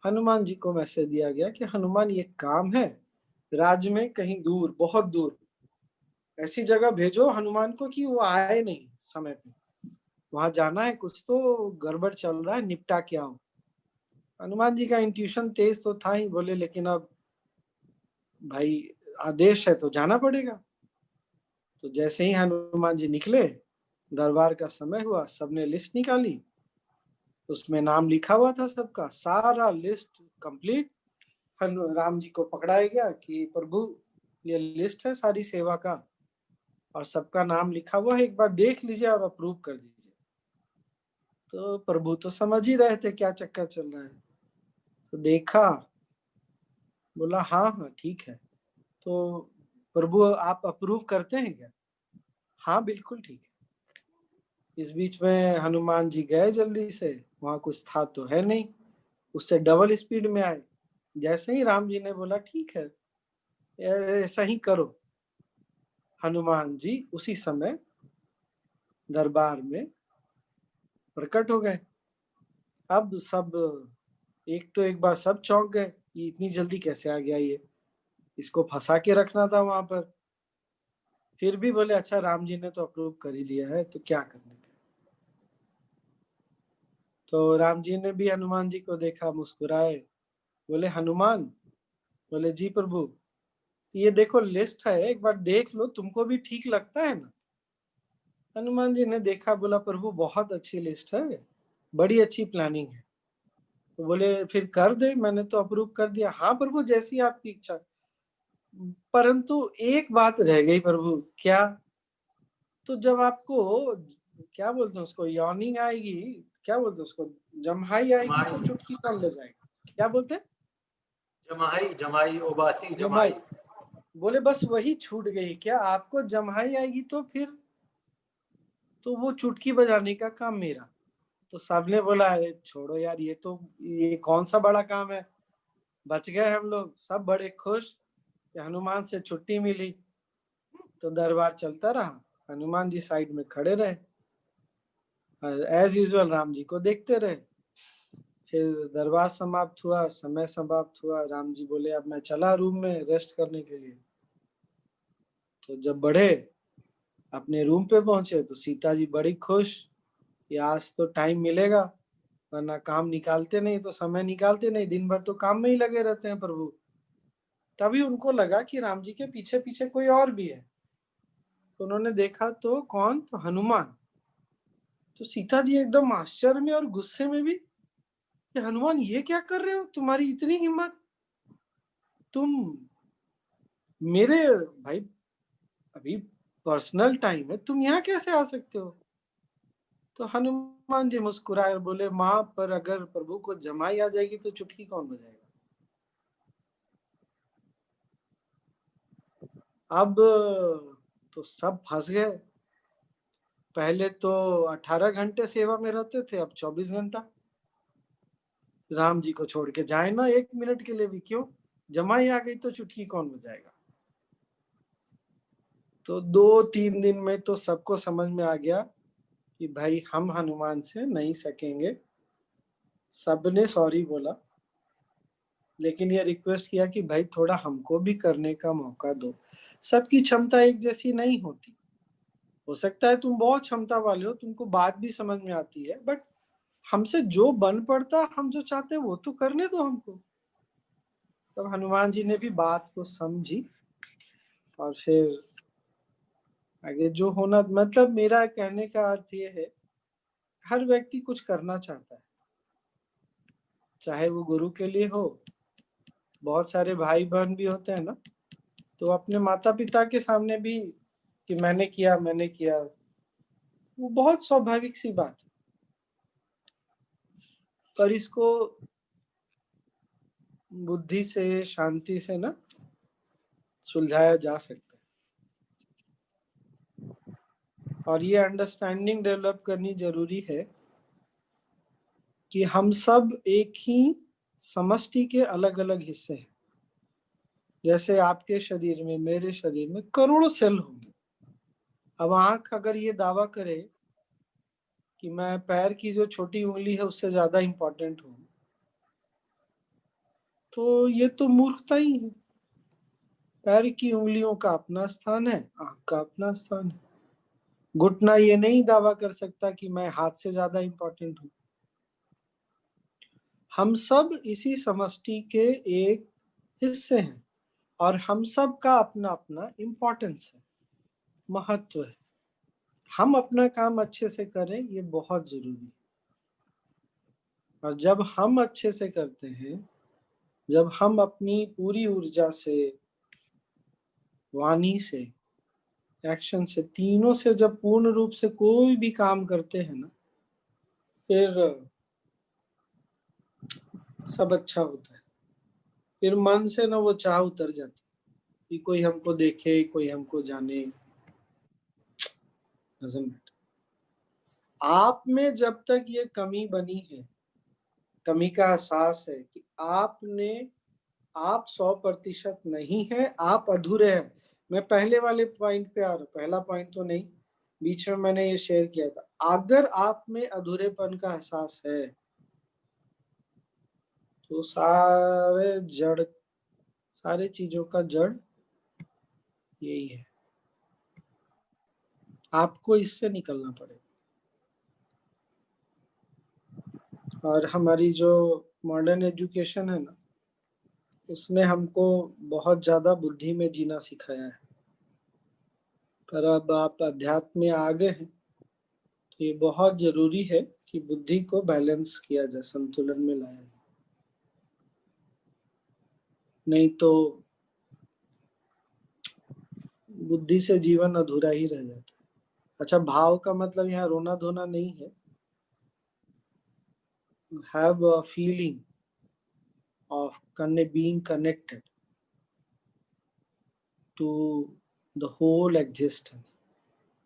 हनुमान जी को मैसेज दिया गया कि हनुमान ये काम है, राज्य में कहीं दूर, बहुत दूर ऐसी जगह भेजो हनुमान को कि वो आए नहीं समय पे, वहां जाना है, कुछ तो गड़बड़ चल रहा है, निपटा के आओ। हनुमान जी का इंट्यूशन तेज तो था ही, बोले लेकिन अब भाई आदेश है तो जाना पड़ेगा। तो जैसे ही हनुमान जी निकले, दरबार का समय हुआ, सबने लिस्ट निकाली, उसमें नाम लिखा हुआ था सबका, सारा लिस्ट कंप्लीट। राम जी को पकड़ाया गया कि प्रभु ये लिस्ट है सारी सेवा का, और सबका नाम लिखा हुआ है, एक बार देख लीजिए और अप्रूव कर दीजिए। तो प्रभु तो समझ ही रहे थे क्या चक्कर चल रहा है, तो देखा, बोला हाँ हाँ ठीक है। तो प्रभु आप अप्रूव करते हैं क्या? हाँ बिल्कुल ठीक है। इस बीच में हनुमान जी गए जल्दी से, वहां कुछ था तो है नहीं, उससे डबल स्पीड में आए। जैसे ही राम जी ने बोला ठीक है ऐसा ही करो, हनुमान जी उसी समय दरबार में प्रकट हो गए। अब सब एक बार सब चौंक गए, ये इतनी जल्दी कैसे आ गया, ये इसको फंसा के रखना था वहां पर। फिर भी बोले अच्छा राम जी ने तो अप्रूव कर ही दिया है, तो क्या करने का। तो राम जी ने भी हनुमान जी को देखा, मुस्कुराए, बोले हनुमान, बोले जी प्रभु, ये देखो लिस्ट है, एक बार देख लो, तुमको भी ठीक लगता है ना? हनुमान जी ने देखा, बोला प्रभु बहुत अच्छी लिस्ट है, बड़ी अच्छी प्लानिंग है। तो बोले फिर कर दे, मैंने तो अप्रूव कर दिया। हाँ प्रभु जैसी आपकी इच्छा, परंतु एक बात रह गई प्रभु। क्या? तो जब आपको क्या बोलते हैं उसको, यॉर्निंग आएगी, क्या बोलते हैं उसको, जम्हाई आएगी, तो चुटकी कौन ले जाएगा? क्या बोलते हैं? जमाई, जमाई, उबासी, जमाई। बोले बस वही छूट गई। क्या आपको जम्हाई आएगी तो फिर तो वो चुटकी बजाने का काम मेरा। तो सबने बोला अरे छोड़ो यार, ये कौन सा बड़ा काम है, बच गए हम लोग। सब बड़े खुश कि हनुमान से छुट्टी मिली। तो दरबार चलता रहा, हनुमान जी साइड में खड़े रहे, एज यूजुअल राम जी को देखते रहे। फिर दरबार समाप्त हुआ, समय समाप्त हुआ, राम जी बोले अब मैं चला रूम में रेस्ट करने के लिए। तो जब बढ़े अपने रूम पे पहुंचे, तो सीता जी बड़ी खुश कि आज तो टाइम मिलेगा, वरना काम निकालते नहीं, तो समय निकालते नहीं, दिन भर तो काम में ही लगे रहते हैं प्रभु। तभी उनको लगा कि राम जी के पीछे पीछे कोई और भी है। तो उन्होंने देखा, तो कौन? तो हनुमान। तो सीता जी एकदम आश्चर्य में और गुस्से में भी कि हनुमान ये क्या कर रहे हो, तुम्हारी इतनी हिम्मत, तुम मेरे भाई अभी पर्सनल टाइम है, तुम यहाँ कैसे आ सकते हो? तो हनुमान जी मुस्कुराए और बोले, माँ पर अगर प्रभु को जमाई आ जाएगी तो चुटकी कौन बजाएगा? अब तो सब फंस गए। पहले तो 18 घंटे सेवा में रहते थे, अब 24 घंटा। राम जी को छोड़ के जाए ना 1 मिनट के लिए भी, क्यों? जमाई आ गई तो चुटकी कौन बजाएगा? तो 2-3 दिन में तो सबको समझ में आ गया कि भाई हम हनुमान से नहीं सकेंगे। सबने सॉरी बोला, लेकिन ये रिक्वेस्ट किया कि भाई थोड़ा हमको भी करने का मौका दो। सबकी क्षमता एक जैसी नहीं होती। हो सकता है तुम बहुत क्षमता वाले हो, तुमको बात भी समझ में आती है, बट हमसे जो बन पड़ता, हम जो चाहते हैं वो तो करने दो हमको। तब हनुमान जी ने भी बात को समझी और फिर आगे जो होना, मतलब मेरा कहने का अर्थ ये है, हर व्यक्ति कुछ करना चाहता है, चाहे वो गुरु के लिए हो। बहुत सारे भाई बहन भी होते हैं ना, तो अपने माता पिता के सामने भी कि मैंने किया, वो बहुत स्वाभाविक सी बात है। पर इसको बुद्धि से, शांति से ना सुलझाया जा सकता है। और ये अंडरस्टैंडिंग डेवलप करनी जरूरी है कि हम सब एक ही समष्टि के अलग अलग हिस्से हैं। जैसे आपके शरीर में, मेरे शरीर में करोड़ों सेल होंगे। अब आंख अगर ये दावा करे कि मैं पैर की जो छोटी उंगली है उससे ज्यादा इंपॉर्टेंट हूँ, तो ये तो मूर्खता ही है। पैर की उंगलियों का अपना स्थान है, आंख का अपना स्थान है। घुटना ये नहीं दावा कर सकता कि मैं हाथ से ज्यादा इंपॉर्टेंट हूँ। हम सब इसी समष्टि के एक हिस्से हैं और हम सब का अपना अपना इम्पोर्टेंस है, महत्व है। हम अपना काम अच्छे से करें, ये बहुत जरूरी है। और जब हम अच्छे से करते हैं, जब हम अपनी पूरी ऊर्जा से, वाणी से, एक्शन से, तीनों से जब पूर्ण रूप से कोई भी काम करते हैं ना, फिर सब अच्छा होता है। फिर मन से ना वो चाह उतर जाती कि कोई हमको देखे, कोई हमको जाने। आप में जब तक ये कमी बनी है, कमी का एहसास है कि आप 100% नहीं है, आप अधूरे हैं। मैं पहले वाले पॉइंट पे आ रहा हूँ, पहला पॉइंट तो नहीं, बीच में मैंने ये शेयर किया था। अगर आप में अधूरेपन का एहसास है तो सारे चीजों का जड़ यही है। आपको इससे निकलना पड़ेगा। और हमारी जो मॉडर्न एजुकेशन है ना, उसने हमको बहुत ज्यादा बुद्धि में जीना सिखाया है। पर अब आप अध्यात्म में आ गए हैं तो ये बहुत जरूरी है कि बुद्धि को बैलेंस किया जाए, संतुलन में लाया जाए। नहीं तो बुद्धि से जीवन अधूरा ही रह जाता है। अच्छा, भाव का मतलब यहाँ रोना धोना नहीं है। Have a feeling of being connected to the whole existence,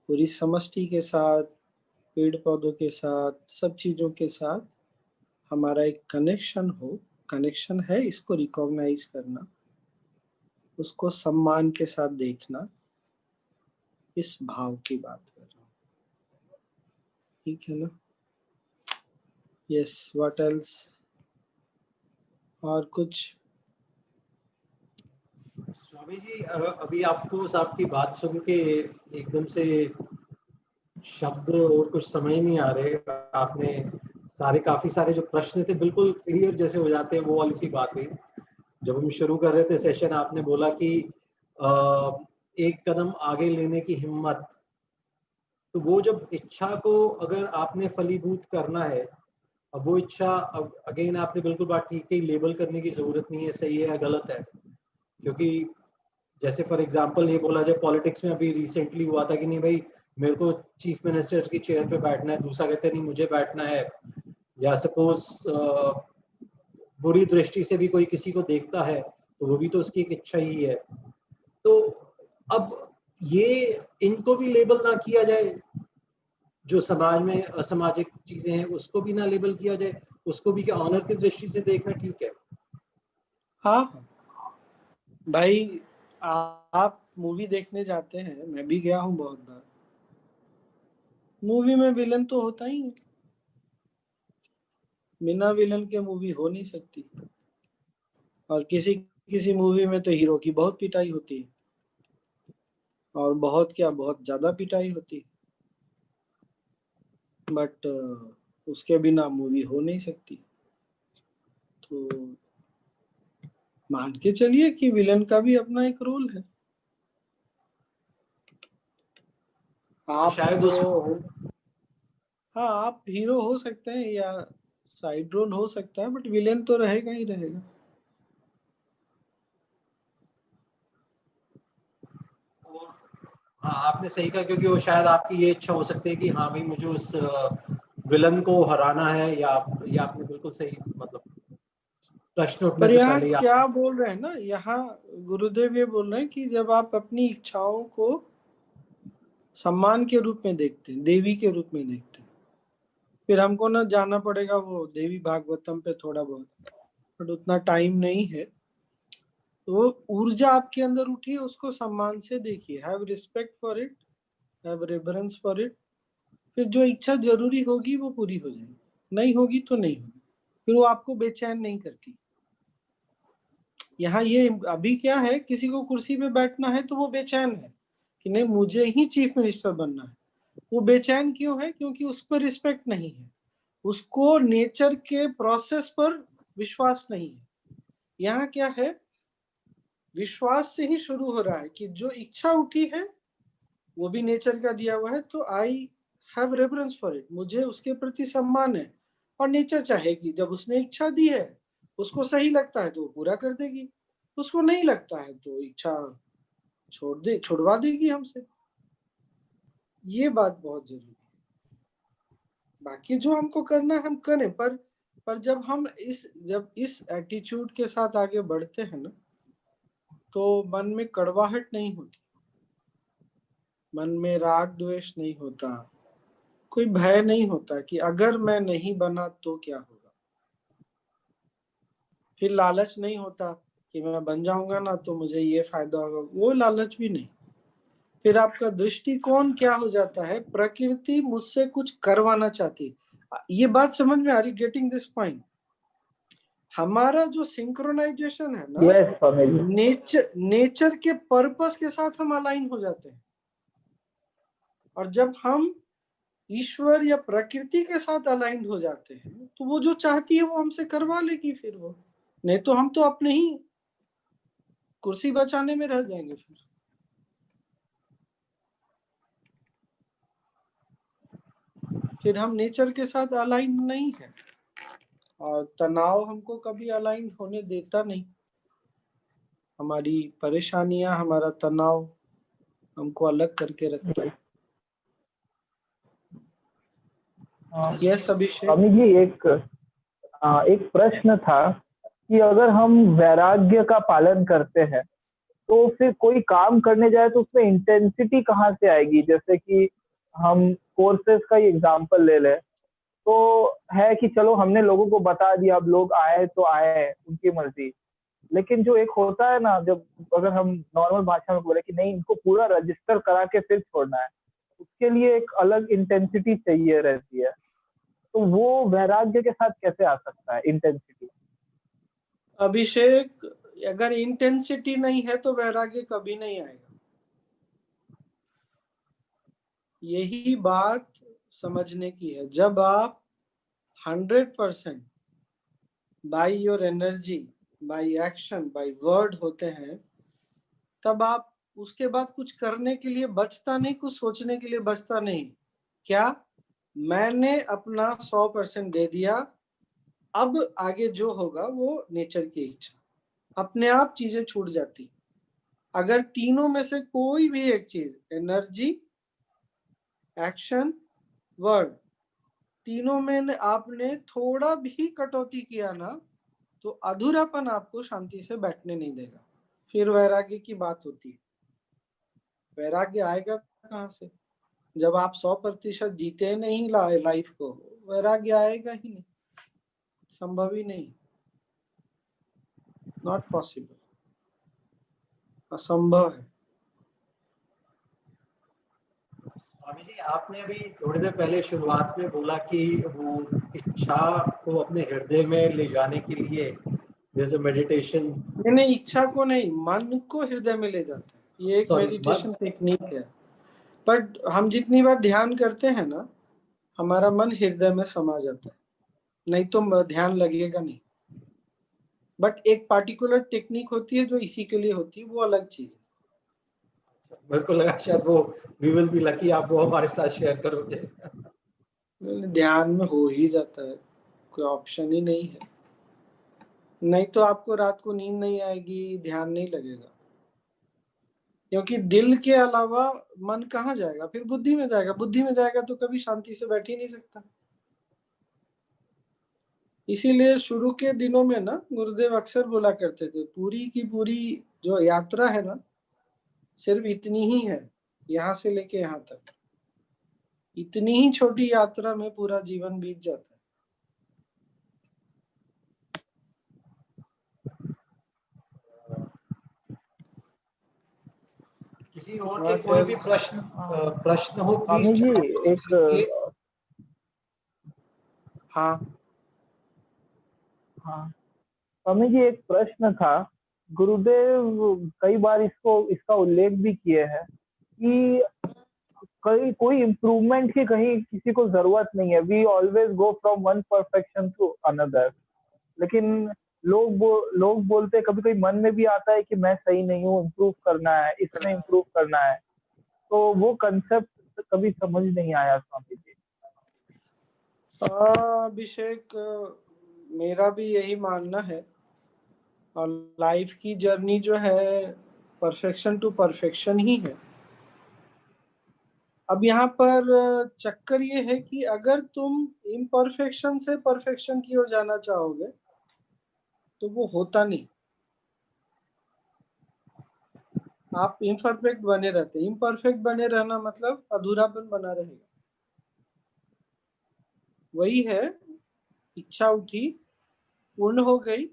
पूरी समष्टि के साथ, पेड़ पौधों के साथ, सब चीजों के साथ हमारा एक कनेक्शन हो। कनेक्शन है, इसको रिकॉग्नाइज करना, उसको सम्मान के साथ देखना, इस भाव की बात कर रहा हूँ। ठीक है ना? Yes, what else? और कुछ? स्वामी जी, अभी आपको आपकी बात सुन के एकदम से शब्द और कुछ समझ नहीं आ रहे। आपने काफी सारे जो प्रश्न थे बिल्कुल क्लियर जैसे हो जाते हैं, वो वाली सी बात हुई। जब हम शुरू कर रहे थे सेशन, आपने बोला कि एक कदम आगे लेने की हिम्मत। तो वो जब इच्छा को अगर आपने फलीभूत करना है, अब वो इच्छा, अगेन आपने बिल्कुल बात ठीक है, लेबल करने की जरूरत नहीं है, सही है या गलत है। क्योंकि जैसे फॉर एग्जांपल ये बोला जाए, पॉलिटिक्स में अभी रिसेंटली हुआ था कि नहीं भाई मेरे को चीफ मिनिस्टर की चेयर पे बैठना है, दूसरा कहते नहीं मुझे बैठना है, या सपोज बुरी दृष्टि से भी कोई किसी को देखता है तो वो भी तो उसकी एक इच्छा ही है। तो अब ये इनको भी लेबल ना किया जाए, जो समाज में असामाजिक चीजें हैं उसको भी ना लेबल किया जाए, उसको भी क्या ऑनर की दृष्टि से देखना ठीक है। हाँ भाई, आप मूवी देखने जाते हैं, मैं भी गया हूँ बहुत बार। मूवी में विलन तो होता ही है, बिना विलन के मूवी हो नहीं सकती। और किसी किसी मूवी में तो हीरो की बहुत पिटाई होती है, और बहुत क्या बहुत ज्यादा पिटाई होती है, बट उसके बिना मूवी हो नहीं सकती। तो मान के चलिए कि विलन का भी अपना एक रोल है। आप शायद तो उस हाँ, आप हीरो हो सकते हैं या साइड रोल हो सकता है, बट विलेन तो रहेगा ही रहेगा। हाँ आपने सही कहा, क्योंकि वो शायद आपकी ये इच्छा हो सकती है कि हाँ भाई मुझे उस विलन को हराना है, या आपने बिल्कुल सही मतलब प्रश्न उठने पर से यहाँ पहले ही आप क्या बोल रहे हैं ना, यहाँ गुरुदेव ये बोल रहे हैं कि जब आप अपनी इच्छाओं को सम्मान के रूप में देखते हैं, देवी के रूप में देखते हैं, फिर हमको ना जाना पड़ेगा वो देवी भागवतम पे थोड़ा बहुत, बट उतना टाइम नहीं है। तो वो ऊर्जा आपके अंदर उठी है, उसको सम्मान से देखिए, have respect for it, have reverence for it. फिर जो इच्छा जरूरी होगी वो पूरी हो जाएगी, नहीं होगी तो नहीं होगी, फिर वो आपको बेचैन नहीं करती। यहाँ ये अभी क्या है, किसी को कुर्सी पे बैठना है तो वो बेचैन है कि नहीं मुझे ही चीफ मिनिस्टर बनना है। वो बेचैन क्यों है? क्योंकि उस पर रिस्पेक्ट नहीं है, उसको नेचर के प्रोसेस पर विश्वास नहीं है। यहाँ क्या है, विश्वास से ही शुरू हो रहा है कि जो इच्छा उठी है वो भी नेचर का दिया हुआ है, तो I have reference for it, मुझे उसके प्रति सम्मान है। और नेचर चाहेगी, जब उसने इच्छा दी है, उसको सही लगता है तो वो पूरा कर देगी, उसको नहीं लगता है तो इच्छा छुड़वा देगी हमसे। ये बात बहुत जरूरी है। बाकी जो हमको करना है हम करें, पर जब इस एटीट्यूड के साथ आगे बढ़ते हैं ना, तो मन में कड़वाहट नहीं होती, मन में राग द्वेष नहीं होता, कोई भय नहीं होता कि अगर मैं नहीं बना तो क्या होगा। फिर लालच नहीं होता कि मैं बन जाऊंगा ना तो मुझे ये फायदा होगा, वो लालच भी नहीं। फिर आपका दृष्टिकोण क्या हो जाता है, प्रकृति मुझसे कुछ करवाना चाहती। ये बात समझ में आ रही? Getting this point? हमारा जो सिंक्रोनाइजेशन है ना, यस स्वामी जी। नेचर के पर्पस के साथ हम अलाइन हो जाते हैं। और जब हम ईश्वर या प्रकृति के साथ अलाइन हो जाते हैं तो वो जो चाहती है वो हमसे करवा लेगी। फिर वो नहीं तो हम तो अपने ही कुर्सी बचाने में रह जाएंगे। फिर हम नेचर के साथ अलाइन नहीं है, और तनाव हमको कभी अलाइन होने देता नहीं। हमारी परेशानियां, हमारा तनाव हमको अलग करके रखता है। यस अभिषेक। स्वामी जी एक प्रश्न था कि अगर हम वैराग्य का पालन करते हैं तो फिर कोई काम करने जाए तो उसमें इंटेंसिटी कहाँ से आएगी? जैसे कि हम कोर्सेज का ही एग्जांपल ले लें तो है कि चलो हमने लोगों को बता दिया, अब लोग आए तो आए, उनकी मर्जी। लेकिन जो एक होता है ना, जब अगर हम नॉर्मल भाषा में बोले कि नहीं इनको पूरा रजिस्टर करा के फिर छोड़ना है, उसके लिए एक अलग इंटेंसिटी चाहिए रहती है। तो वो वैराग्य के साथ कैसे आ सकता है इंटेंसिटी? अभिषेक, अगर इंटेंसिटी नहीं है तो वैराग्य कभी नहीं आएगा। यही बात समझने की है। जब आप 100% by your energy, by action, by word होते हैं, तब आप उसके बाद कुछ करने के लिए बचता नहीं, कुछ सोचने के लिए बचता नहीं। क्या? मैंने अपना 100% दे दिया, अब आगे जो होगा वो नेचर की इच्छा। अपने आप चीजें छूट जाती। अगर तीनों में से कोई भी एक चीज, एनर्जी, एक्शन, वर्ड, तीनों में आपने थोड़ा भी कटौती किया ना, तो अधूरापन आपको शांति से बैठने नहीं देगा। फिर वैराग्य की बात होती है। वैराग्य आएगा कहाँ से? जब आप 100% जीते नहीं लाइफ को, वैराग्य आएगा ही नहीं, संभव ही नहीं, नॉट पॉसिबल, असंभव है। स्वामी जी, आपने अभी थोड़ी देर पहले शुरुआत में बोला कि वो इच्छा को अपने हृदय में ले जाने के लिए जैसे मेडिटेशन। नहीं, इच्छा को नहीं, मन को हृदय में ले जाता है। ये एक मेडिटेशन टेक्निक है। बट हम जितनी बार ध्यान करते हैं ना, हमारा मन हृदय में समा जाता है, नहीं तो ध्यान लगेगा नहीं। बट एक पार्टिकुलर टेक्निक होती है जो इसी के लिए होती है, वो अलग चीज है। मेरे को लगा शायद वो वी विल बी लकी आप वो हमारे साथ शेयर करोगे। ध्यान में हो ही जाता है, कोई ऑप्शन ही नहीं है। नहीं तो आपको रात को नींद नहीं आएगी, ध्यान नहीं लगेगा, क्योंकि दिल के अलावा मन कहाँ जाएगा? फिर बुद्धि में जाएगा। बुद्धि में जाएगा तो कभी शांति से बैठ ही नहीं सकता। इसीलिए शुरू के दिनों में ना गुरुदेव अक्सर बोला करते थे, पूरी की पूरी जो यात्रा है ना, सिर्फ इतनी ही है, यहाँ से लेके यहाँ तक। इतनी ही छोटी यात्रा में पूरा जीवन बीत जाता है। किसी और के कोई भी प्रश्न हो प्लीज। स्वामी जी एक हाँ हाँ स्वामी जी, एक प्रश्न था। गुरुदेव कई बार इसका उल्लेख भी किए हैं कि कहीं कोई इम्प्रूवमेंट की कहीं किसी को जरूरत नहीं है। We always go from one perfection to another. लेकिन लोग बोलते हैं, कभी कभी मन में भी आता है कि मैं सही नहीं हूँ, इम्प्रूव करना है, इसमें इम्प्रूव करना है। तो वो कंसेप्ट कभी समझ नहीं आया स्वामी जी। अभिषेक, मेरा भी यही मानना है। और लाइफ की जर्नी जो है, परफेक्शन टू परफेक्शन ही है। अब यहाँ पर चक्कर ये है कि अगर तुम इम्परफेक्शन से परफेक्शन की ओर जाना चाहोगे तो वो होता नहीं। आप इम्परफेक्ट बने रहते। इम्परफेक्ट बने रहना मतलब अधूरापन बना रहेगा। वही है, इच्छा उठी, पूर्ण हो गई,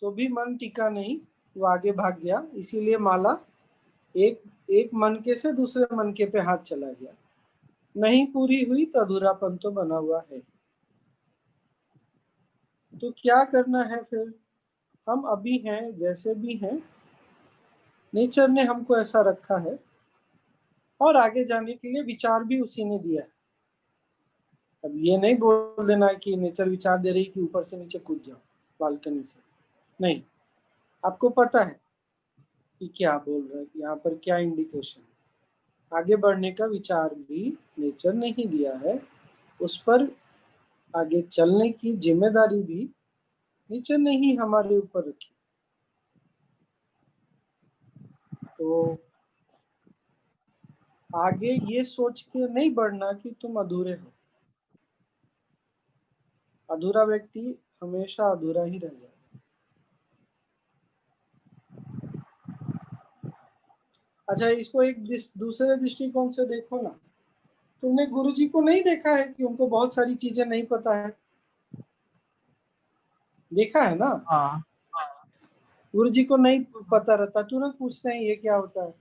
तो भी मन टिका नहीं, वो आगे भाग गया। इसीलिए माला एक एक मनके से दूसरे मनके पे हाथ चला गया। नहीं पूरी हुई तो अधूरापन तो बना हुआ है। तो क्या करना है फिर? हम अभी हैं जैसे भी हैं, नेचर ने हमको ऐसा रखा है, और आगे जाने के लिए विचार भी उसी ने दिया है। अब ये नहीं बोल देना कि नेचर विचार दे रही कि ऊपर से नीचे कूद जाओ बालकनी से। नहीं, आपको पता है कि क्या बोल रहा है, यहाँ पर क्या इंडिकेशन है। आगे बढ़ने का विचार भी नेचर ने ही दिया है, उस पर आगे चलने की जिम्मेदारी भी नेचर ने ही हमारे ऊपर रखी। तो आगे ये सोच के नहीं बढ़ना कि तुम अधूरे हो। अधूरा व्यक्ति हमेशा अधूरा ही रह जाए। अच्छा, इसको एक दूसरे दृष्टिकोण से देखो ना। तुमने गुरुजी को नहीं देखा है कि उनको बहुत सारी चीजें नहीं पता है? देखा है ना? हाँ गुरुजी को नहीं पता रहता, तुरंत पूछते हैं ये क्या होता है।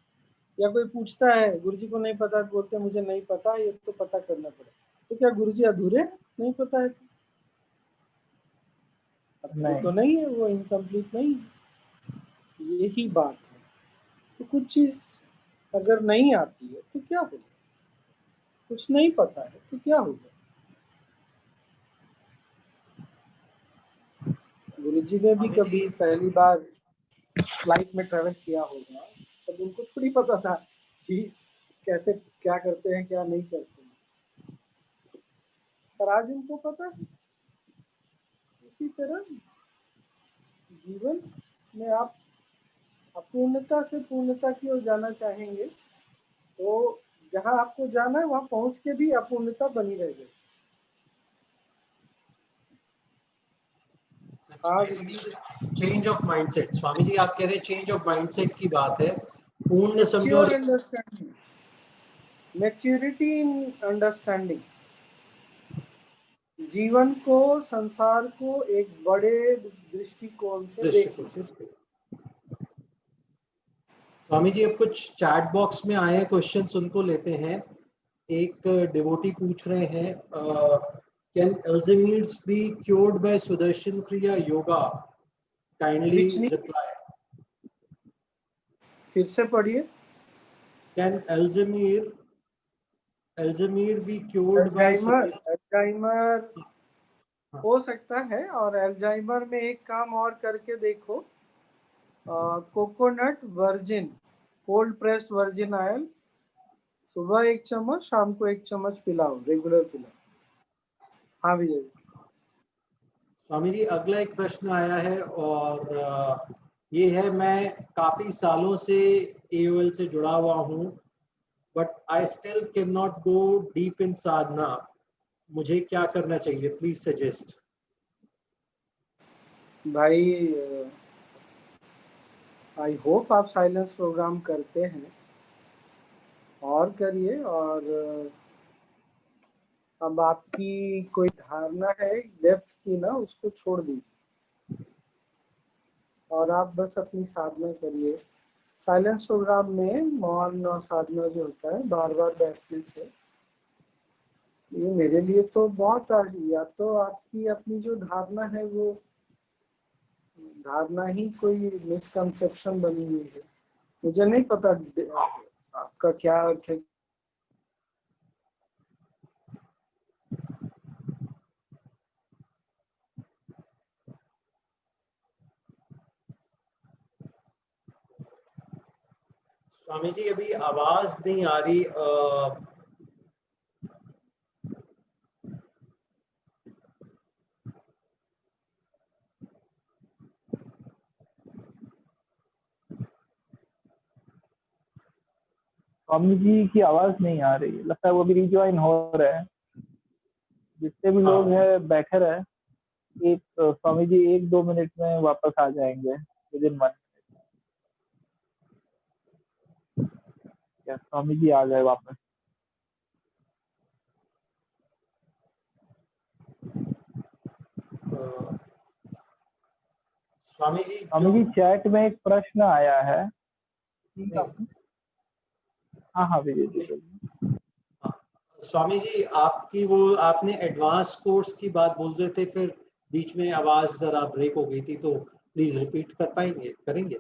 या कोई पूछता है गुरुजी को नहीं पता, बोलते हैं मुझे नहीं पता, ये तो पता करना पड़ेगा। तो क्या गुरुजी अधूरे नहीं पता है? अधूरे तो नहीं है, वो इनकम्प्लीट नहीं है। यही बात है। तो कुछ चीज अगर नहीं आती है तो क्या होगा? कुछ नहीं पता है तो क्या होगा? गुरुजी ने भी कभी पहली बार फ्लाइट में ट्रेवल किया होगा, तब उनको थोड़ी पता था कि कैसे क्या करते हैं क्या नहीं करते हैं, पर आज उनको पता है। इसी तरह जीवन में आप अपूर्णता से पूर्णता की ओर जाना चाहेंगे तो जहां आपको जाना है वहां पहुंच के भी अपूर्णता बनी रह जाए। Change of mindset, Swami ji आप कह रहे हैं चेंज ऑफ माइंडसेट की बात है, पूर्ण समझो mature understanding, maturity in understanding, जीवन को, संसार को एक बड़े दृष्टिकोण से दृष्टिकोण देखना। से। स्वामी जी अब कुछ चैट बॉक्स में आए क्वेश्चंस उनको लेते हैं। एक डिवोटी पूछ रहे हैं, can Alzheimer's be cured by Sudarshan क्रिया योगा? काइंडली विच नहीं, रिप्लाई। फिर से पढ़िए। Can Alzheimer be cured by Sudarshan? Alzheimer हो सकता है, और अल्जाइमर में एक काम और करके देखो, coconut virgin, cold pressed virgin oil, सुबह 1 चम्मच, शाम को 1 चम्मच पिलाओ, रेगुलर पिलाओ। हाँ विजय। स्वामी जी अगला एक प्रश्न आया है, और ये है, मैं काफी सालों से एओएल से जुड़ा हुआ हूँ, but I still can not go deep in sadhana, मुझे क्या करना चाहिए, प्लीज सजेस्ट। भाई आई होप आप साइलेंस प्रोग्राम करते हैं, और करिए। और अब आपकी कोई धारणा है डेप्थ की ना, उसको छोड़ दीजिए और आप बस अपनी साधना करिए। साइलेंस प्रोग्राम में मौन और साधना जो होता है बार बार बैठने से, ये मेरे लिए तो बहुत आज, या तो आपकी अपनी जो धारणा है वो धारणा ही कोई मिसकंसेप्शन बनी हुई है। मुझे नहीं पता आपका क्या अर्थ है। स्वामी जी अभी आवाज नहीं आ रही। स्वामी जी की आवाज नहीं आ रही है, लगता है वो भी रिज्वाइन हो रहे हैं। जितने भी लोग हाँ, हैं बैठे रहे, एक स्वामी जी 1-2 मिनट में वापस आ जाएंगे, विद इन 1 मिनट। क्या स्वामी जी आ गए वापस? स्वामी जी स्वामी जो जी चैट में एक प्रश्न आया है। नहीं, हाँ हाँ विजय जी बोलिए। हाँ, स्वामी जी आपकी वो आपने एडवांस कोर्स की बात बोल रहे थे, फिर बीच में आवाज जरा ब्रेक हो गई थी, तो प्लीज रिपीट कर पाएंगे, करेंगे?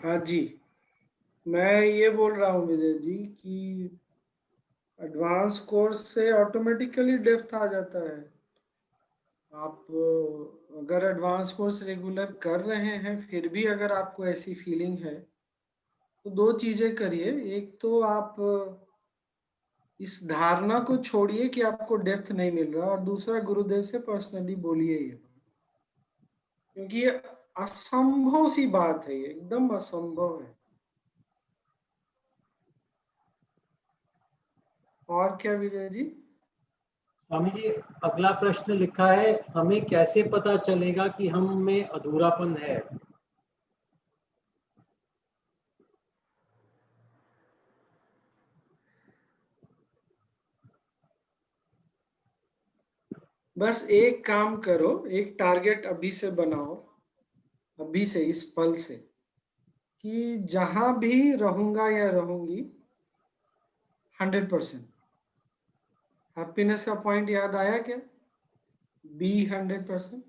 हाँ जी, मैं ये बोल रहा हूँ विजय जी कि एडवांस कोर्स से ऑटोमेटिकली डेप्थ आ जाता है। आप अगर एडवांस कोर्स रेगुलर कर रहे हैं फिर भी अगर आपको ऐसी फीलिंग है तो दो चीजें करिए। एक तो आप इस धारणा को छोड़िए कि आपको डेप्थ नहीं मिल रहा, और दूसरा गुरुदेव से पर्सनली बोलिए ये, क्योंकि ये असंभव सी बात है, ये एकदम असंभव है। और क्या विजय जी? स्वामी जी अगला प्रश्न लिखा है, हमें कैसे पता चलेगा कि हम में अधूरापन है? बस एक काम करो, एक टारगेट अभी से बनाओ, अभी से, इस पल से, कि जहां भी रहूंगा या रहूंगी 100%। हैप्पीनेस का पॉइंट याद आया क्या? बी 100%,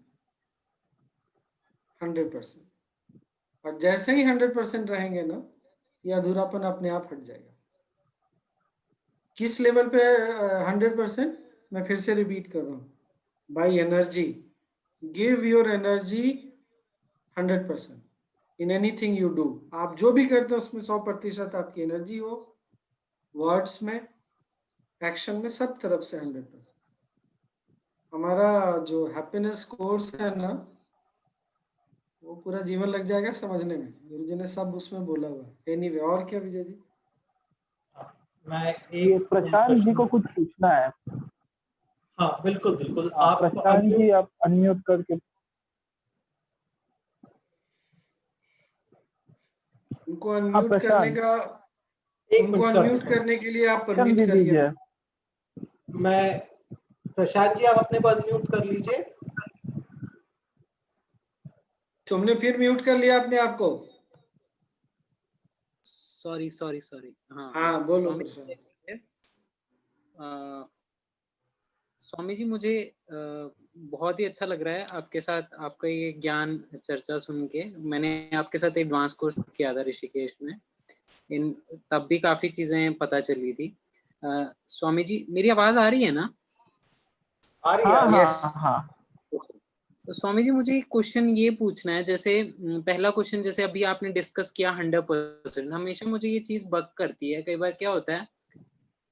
100%। और जैसे ही 100% रहेंगे ना, ये अधूरापन अपने आप हट जाएगा। किस लेवल पे 100%? मैं फिर से रिपीट कर रहा हूँ, by energy, give your energy 100% in anything you do. आप जो भी करते हो उसमें 100% आपकी एनर्जी हो, वर्ड्स में, एक्शन में, सब तरफ से 100%। हमारा जो हैप्पीनेस कोर्स है ना, वो पूरा जीवन लग जाएगा समझने में, गुरुजी ने सब उसमें बोला हुआ है। एनीवे, और क्या विजय जी? मैं ये एक प्रशांत जी को कुछ पूछना है। हाँ बिल्कुल बिल्कुल, आप प्रशांत जी आप अनम्यूट करके। उनको अनम्यूट करने का, एक उनको मिनट अनम्यूट करने के लिए आप ऑप्शन भी परमिट करिए। दीजिए। मैं प्रशांत जी, आप अपने को अनम्यूट कर लीजिए। तुमने फिर म्यूट कर लिया अपने आप को। Sorry sorry sorry. हाँ हाँ बोलो प्रशांत। स्वामी जी, मुझे बहुत ही अच्छा लग रहा है आपके साथ आपका ये ज्ञान चर्चा सुन के। मैंने आपके साथ एडवांस कोर्स किया था ऋषिकेश में, तब भी काफी चीजें पता चली थी। स्वामी जी, मेरी आवाज आ रही है ना? आ रही है? हाँ हाँ। तो स्वामी जी, मुझे एक क्वेश्चन ये पूछना है। जैसे पहला क्वेश्चन, जैसे अभी आपने डिस्कस किया 100%, हमेशा मुझे ये चीज बग करती है। कई बार क्या होता है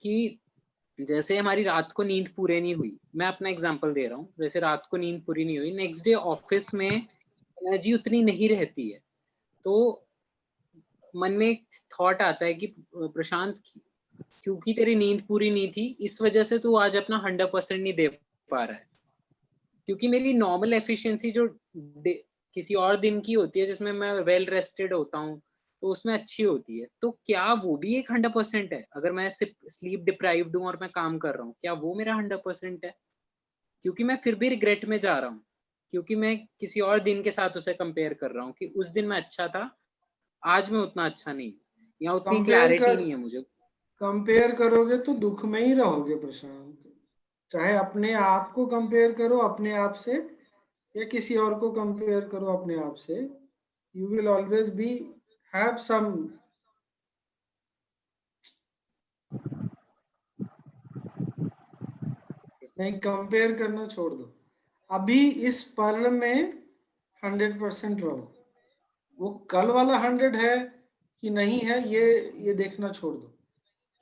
कि जैसे हमारी रात को नींद पूरी नहीं हुई, मैं अपना एग्जांपल दे रहा हूँ, जैसे रात को नींद पूरी नहीं हुई, नेक्स्ट डे ऑफिस में एनर्जी उतनी नहीं रहती है, तो मन में एक थॉट आता है कि प्रशांत, क्योंकि तेरी नींद पूरी नहीं थी, इस वजह से तू आज अपना 100% नहीं दे पा रहा है। क्योंकि मेरी नॉर्मल एफिशिएंसी जो किसी और दिन की होती है, जिसमें मैं वेल रेस्टेड होता हूँ, तो उसमें अच्छी होती है। तो क्या वो भी एक 100% है? अगर मैं सिर्फ स्लीप डिप्राइव्ड हूँ और मैं काम कर रहा हूँ, क्या वो मेरा 100% है? क्योंकि मैं फिर भी रिग्रेट में जा रहा हूँ, क्योंकि मैं किसी और दिन के साथ उसे कंपेयर कर रहा हूँ कि उस दिन मैं अच्छा था, आज मैं उतना अच्छा नहीं, या उतनी क्लैरिटी नहीं है मुझे। कंपेयर करोगे तो दुख में ही रहोगे प्रशांत। चाहे अपने आप को कंपेयर करो अपने आप से, या किसी और को कंपेयर करो अपने आप से, you will always be have some. नहीं, कंपेयर करना छोड़ दो। अभी इस पल में 100% रहो। वो कल वाला 100 है कि नहीं है, ये देखना छोड़ दो।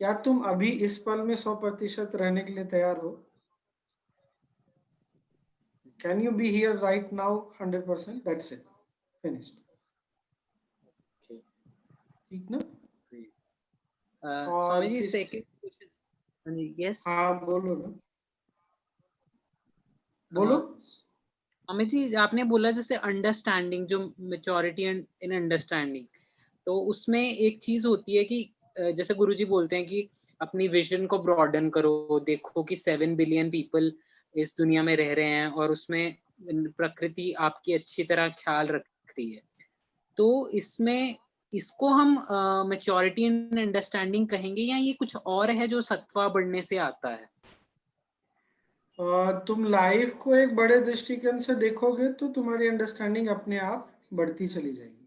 क्या तुम अभी इस पल में 100% रहने के लिए तैयार हो? Can you be here right now 100%? That's it, finished. ठीक ना? Swami ji, second question. जी यस। हाँ बोलो ना, बोलो। स्वामी जी, आपने बोला जैसे अंडरस्टैंडिंग, जो मेच्योरिटी एंड इन अंडरस्टैंडिंग, तो उसमें एक चीज होती है कि जैसे गुरुजी बोलते हैं कि अपनी विजन को ब्रॉडन करो, देखो कि 7 बिलियन पीपल इस दुनिया में रह रहे हैं और उसमें प्रकृति आपकी अच्छी तरह ख्याल रख रही है। तो इसमें इसको हम मेच्योरिटी एंड अंडरस्टैंडिंग कहेंगे, या ये कुछ और है जो सत्वा बढ़ने से आता है? तुम लाइफ को एक बड़े दृष्टिकोण से देखोगे तो तुम्हारी अंडरस्टैंडिंग अपने आप बढ़ती चली जाएगी।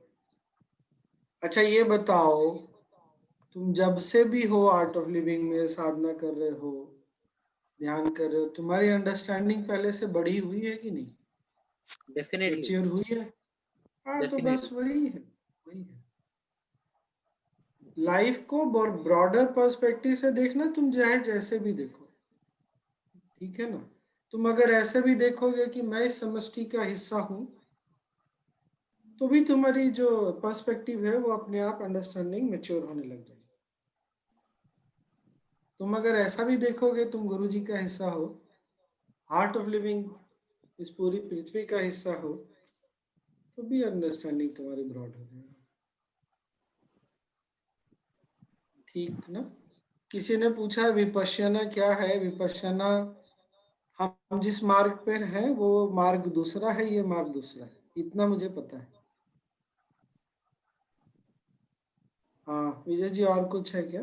अच्छा ये बताओ, तुम जब से भी हो आर्ट ऑफ लिविंग में साधना कर रहे हो, ध्यान कर रहे हो, तुम्हारी अंडरस्टैंडिंग पहले से बढ़ी हुई है कि नहीं? डेफिनेटली मैच्योर हुई है। हाँ तो बस वही है, वही है। लाइफ को ब्रॉडर पर्सपेक्टिव से देखना, तुम चाहे जैसे भी देखो, ठीक है ना? तुम अगर ऐसे भी देखोगे कि मैं इस समष्टि का हिस्सा हूं, तो भी तुम्हारी जो पर्सपेक्टिव है वो अपने आप अंडरस्टैंडिंग मैच्योर होने लग जाएगी। तुम अगर ऐसा भी देखोगे तुम गुरु जी का हिस्सा हो, आर्ट ऑफ लिविंग इस पूरी पृथ्वी का हिस्सा हो, तो भी अंडरस्टैंडिंग तुम्हारी ब्रॉड हो जाएगी। ठीक ना? किसी ने पूछा विपश्यना क्या है? विपश्यना, हम जिस मार्ग पर हैं वो मार्ग दूसरा है, ये मार्ग दूसरा है, इतना मुझे पता है। हाँ विजय जी, और कुछ है क्या?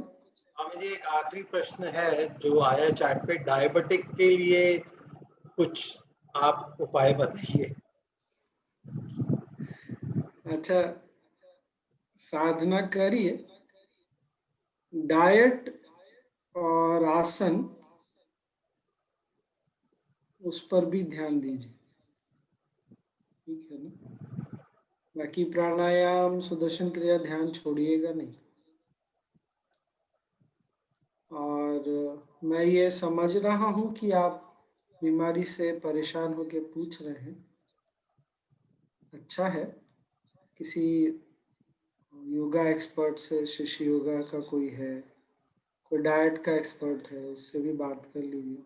मुझे एक आखिरी प्रश्न है जो आया चैट पे, डायबिटिक के लिए कुछ आप उपाय बताइए। अच्छा, साधना करिए, डाइट और आसन, उस पर भी ध्यान दीजिए, ठीक है ना। बाकी प्राणायाम, सुदर्शन क्रिया ध्यान छोड़िएगा नहीं। और मैं ये समझ रहा हूँ कि आप बीमारी से परेशान होकर पूछ रहे हैं, अच्छा है। किसी योगा एक्सपर्ट से, शिष्य योगा का कोई है, कोई डाइट का एक्सपर्ट है, उससे भी बात कर लीजिए।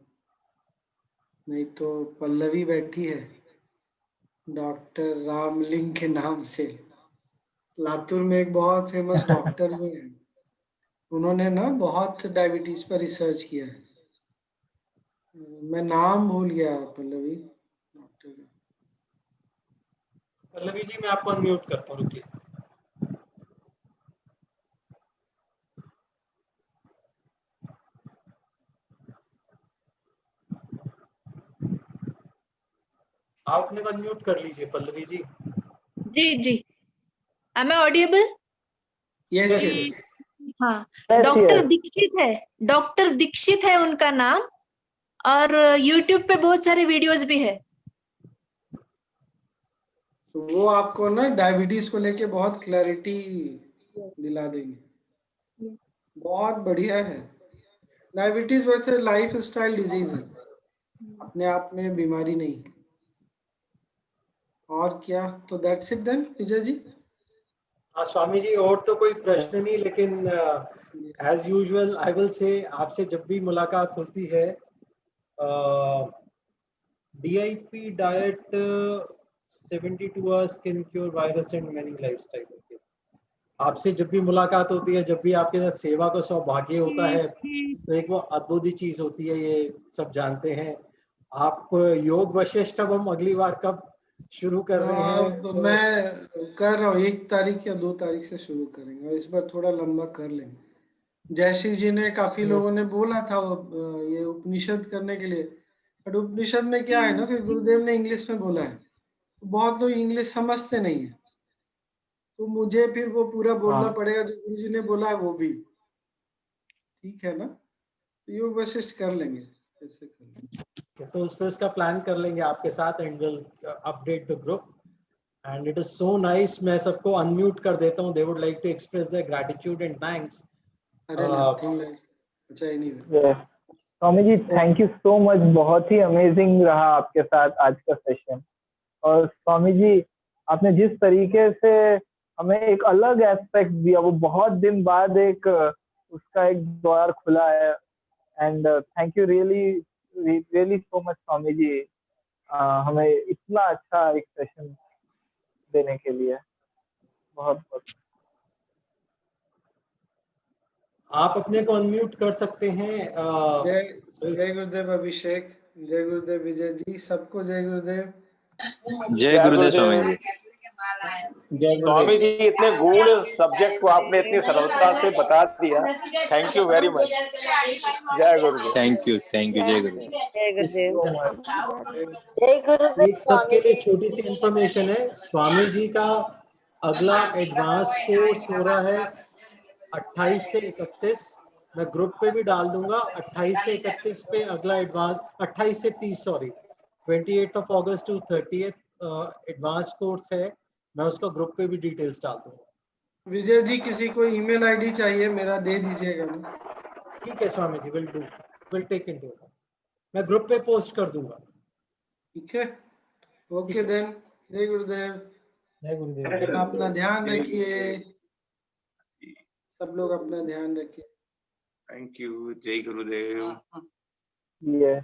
नहीं तो पल्लवी बैठी है डॉक्टर रामलिंग के नाम से, लातूर में एक बहुत फेमस डॉक्टर हुए हैं, उन्होंने ना बहुत डायबिटीज पर रिसर्च किया है। मैं नाम भूल गया पल्लवी डॉक्टर का। पल्लवी जी मैं आपको अनम्यूट करता हूँ, रुकिए। आप अपने को अनम्यूट कर लीजिए पल्लवी जी। जी जी, am I audible? Yes Yes, yes. yes. हाँ, Yes, डॉक्टर yes. दीक्षित है, डॉक्टर दीक्षित है उनका नाम, और यूट्यूब पे बहुत सारे वीडियोस भी है। तो वो आपको ना डायबिटीज को लेके बहुत क्लैरिटी दिला देंगे, बहुत बढ़िया है। डायबिटीज वैसे लाइफ स्टाइल डिजीज है, अपने आप में बीमारी नहीं। और क्या, तो that's it then Vijay ji. हाँ स्वामी जी, और तो कोई प्रश्न नहीं, लेकिन as usual I will say आपसे जब भी मुलाकात होती है, DIP diet 72 hours skin cure virus and many lifestyle. आपसे जब भी मुलाकात होती है, जब भी आपके साथ सेवा का सौभाग्य होता है, तो एक वो अद्भुत ही चीज होती है, ये सब जानते हैं। आप योग वशिष्ठ अब हम अगली बार कब शुरू कर रहे हैं? अब मैं कर रहा हूँ 1 तारीख या 2 तारीख से शुरू करेंगे, और इस बार थोड़ा लंबा कर लेंगे। जयश्री जी ने, काफी लोगों ने बोला था वो ये उपनिषद करने के लिए, बट उपनिषद में क्या है ना कि गुरुदेव ने इंग्लिश में बोला है, तो बहुत लोग इंग्लिश समझते नहीं है, तो मुझे फिर वो पूरा बोलना पड़ेगा जो गुरु जी ने बोला है वो भी, ठीक है ना। तो योग वशिष्ठ कर लेंगे, ऐसे कर लेंगे। तो उस पर उसका प्लान कर लेंगे आपके साथ, and will update the group. And it is so nice. मैं सबको अनम्यूट कर देता हूँ, they would like to express their gratitude and thanks. अरे नथिंग लाइक, अच्छा anyway. Swami ji thank you so much, बहुत ही अमेजिंग रहा आपके साथ आज का सेशन। और स्वामी जी आपने जिस तरीके से हमें एक अलग एस्पेक्ट दिया, वो बहुत दिन बाद एक उसका एक द्वार खुला है। And thank you really really so much Swami ji, हमें इतना अच्छा एक सेशन देने के लिए बहुत बहुत। आप अपने को अनम्यूट कर सकते हैं। जय गुरुदेव अभिषेक, जय गुरुदेव विजय जी, सबको जय गुरुदेव। जय गुरुदेव स्वामी जी। स्वामी जी इतने गूढ़ सब्जेक्ट को आपने इतनी सरलता से बता दिया, थैंक यू वेरी मच। जय गुरुदेव। थैंक यू जय गुरुदेव। जय गुरुदेव। जय गुरुदेव। एक सबके लिए छोटी सी इंफॉर्मेशन है, स्वामी जी का अगला एडवांस कोर्स हो रहा है 28 से 31। मैं ग्रुप पे भी डाल दूंगा। 28 से 31 पे अगला एडवांस, 28 से 30 sorry, 28 of August to 30th advance course है। मैं उसका ग्रुप पे भी डिटेल्स डाल दूंगा। विजय जी किसी को ईमेल आईडी चाहिए मेरा दे दीजिएगा ना। ठीक है Swami ji, will take into account. मैं ग्रुप पे पोस्ट कर दूंगा। ठीक है, ओके देन। जय गुरुदेव। जय गुरुदेव। अपना ध्यान रखिए, सब लोग अपना ध्यान रखिए। Thank you. जय गुरुदेव। ये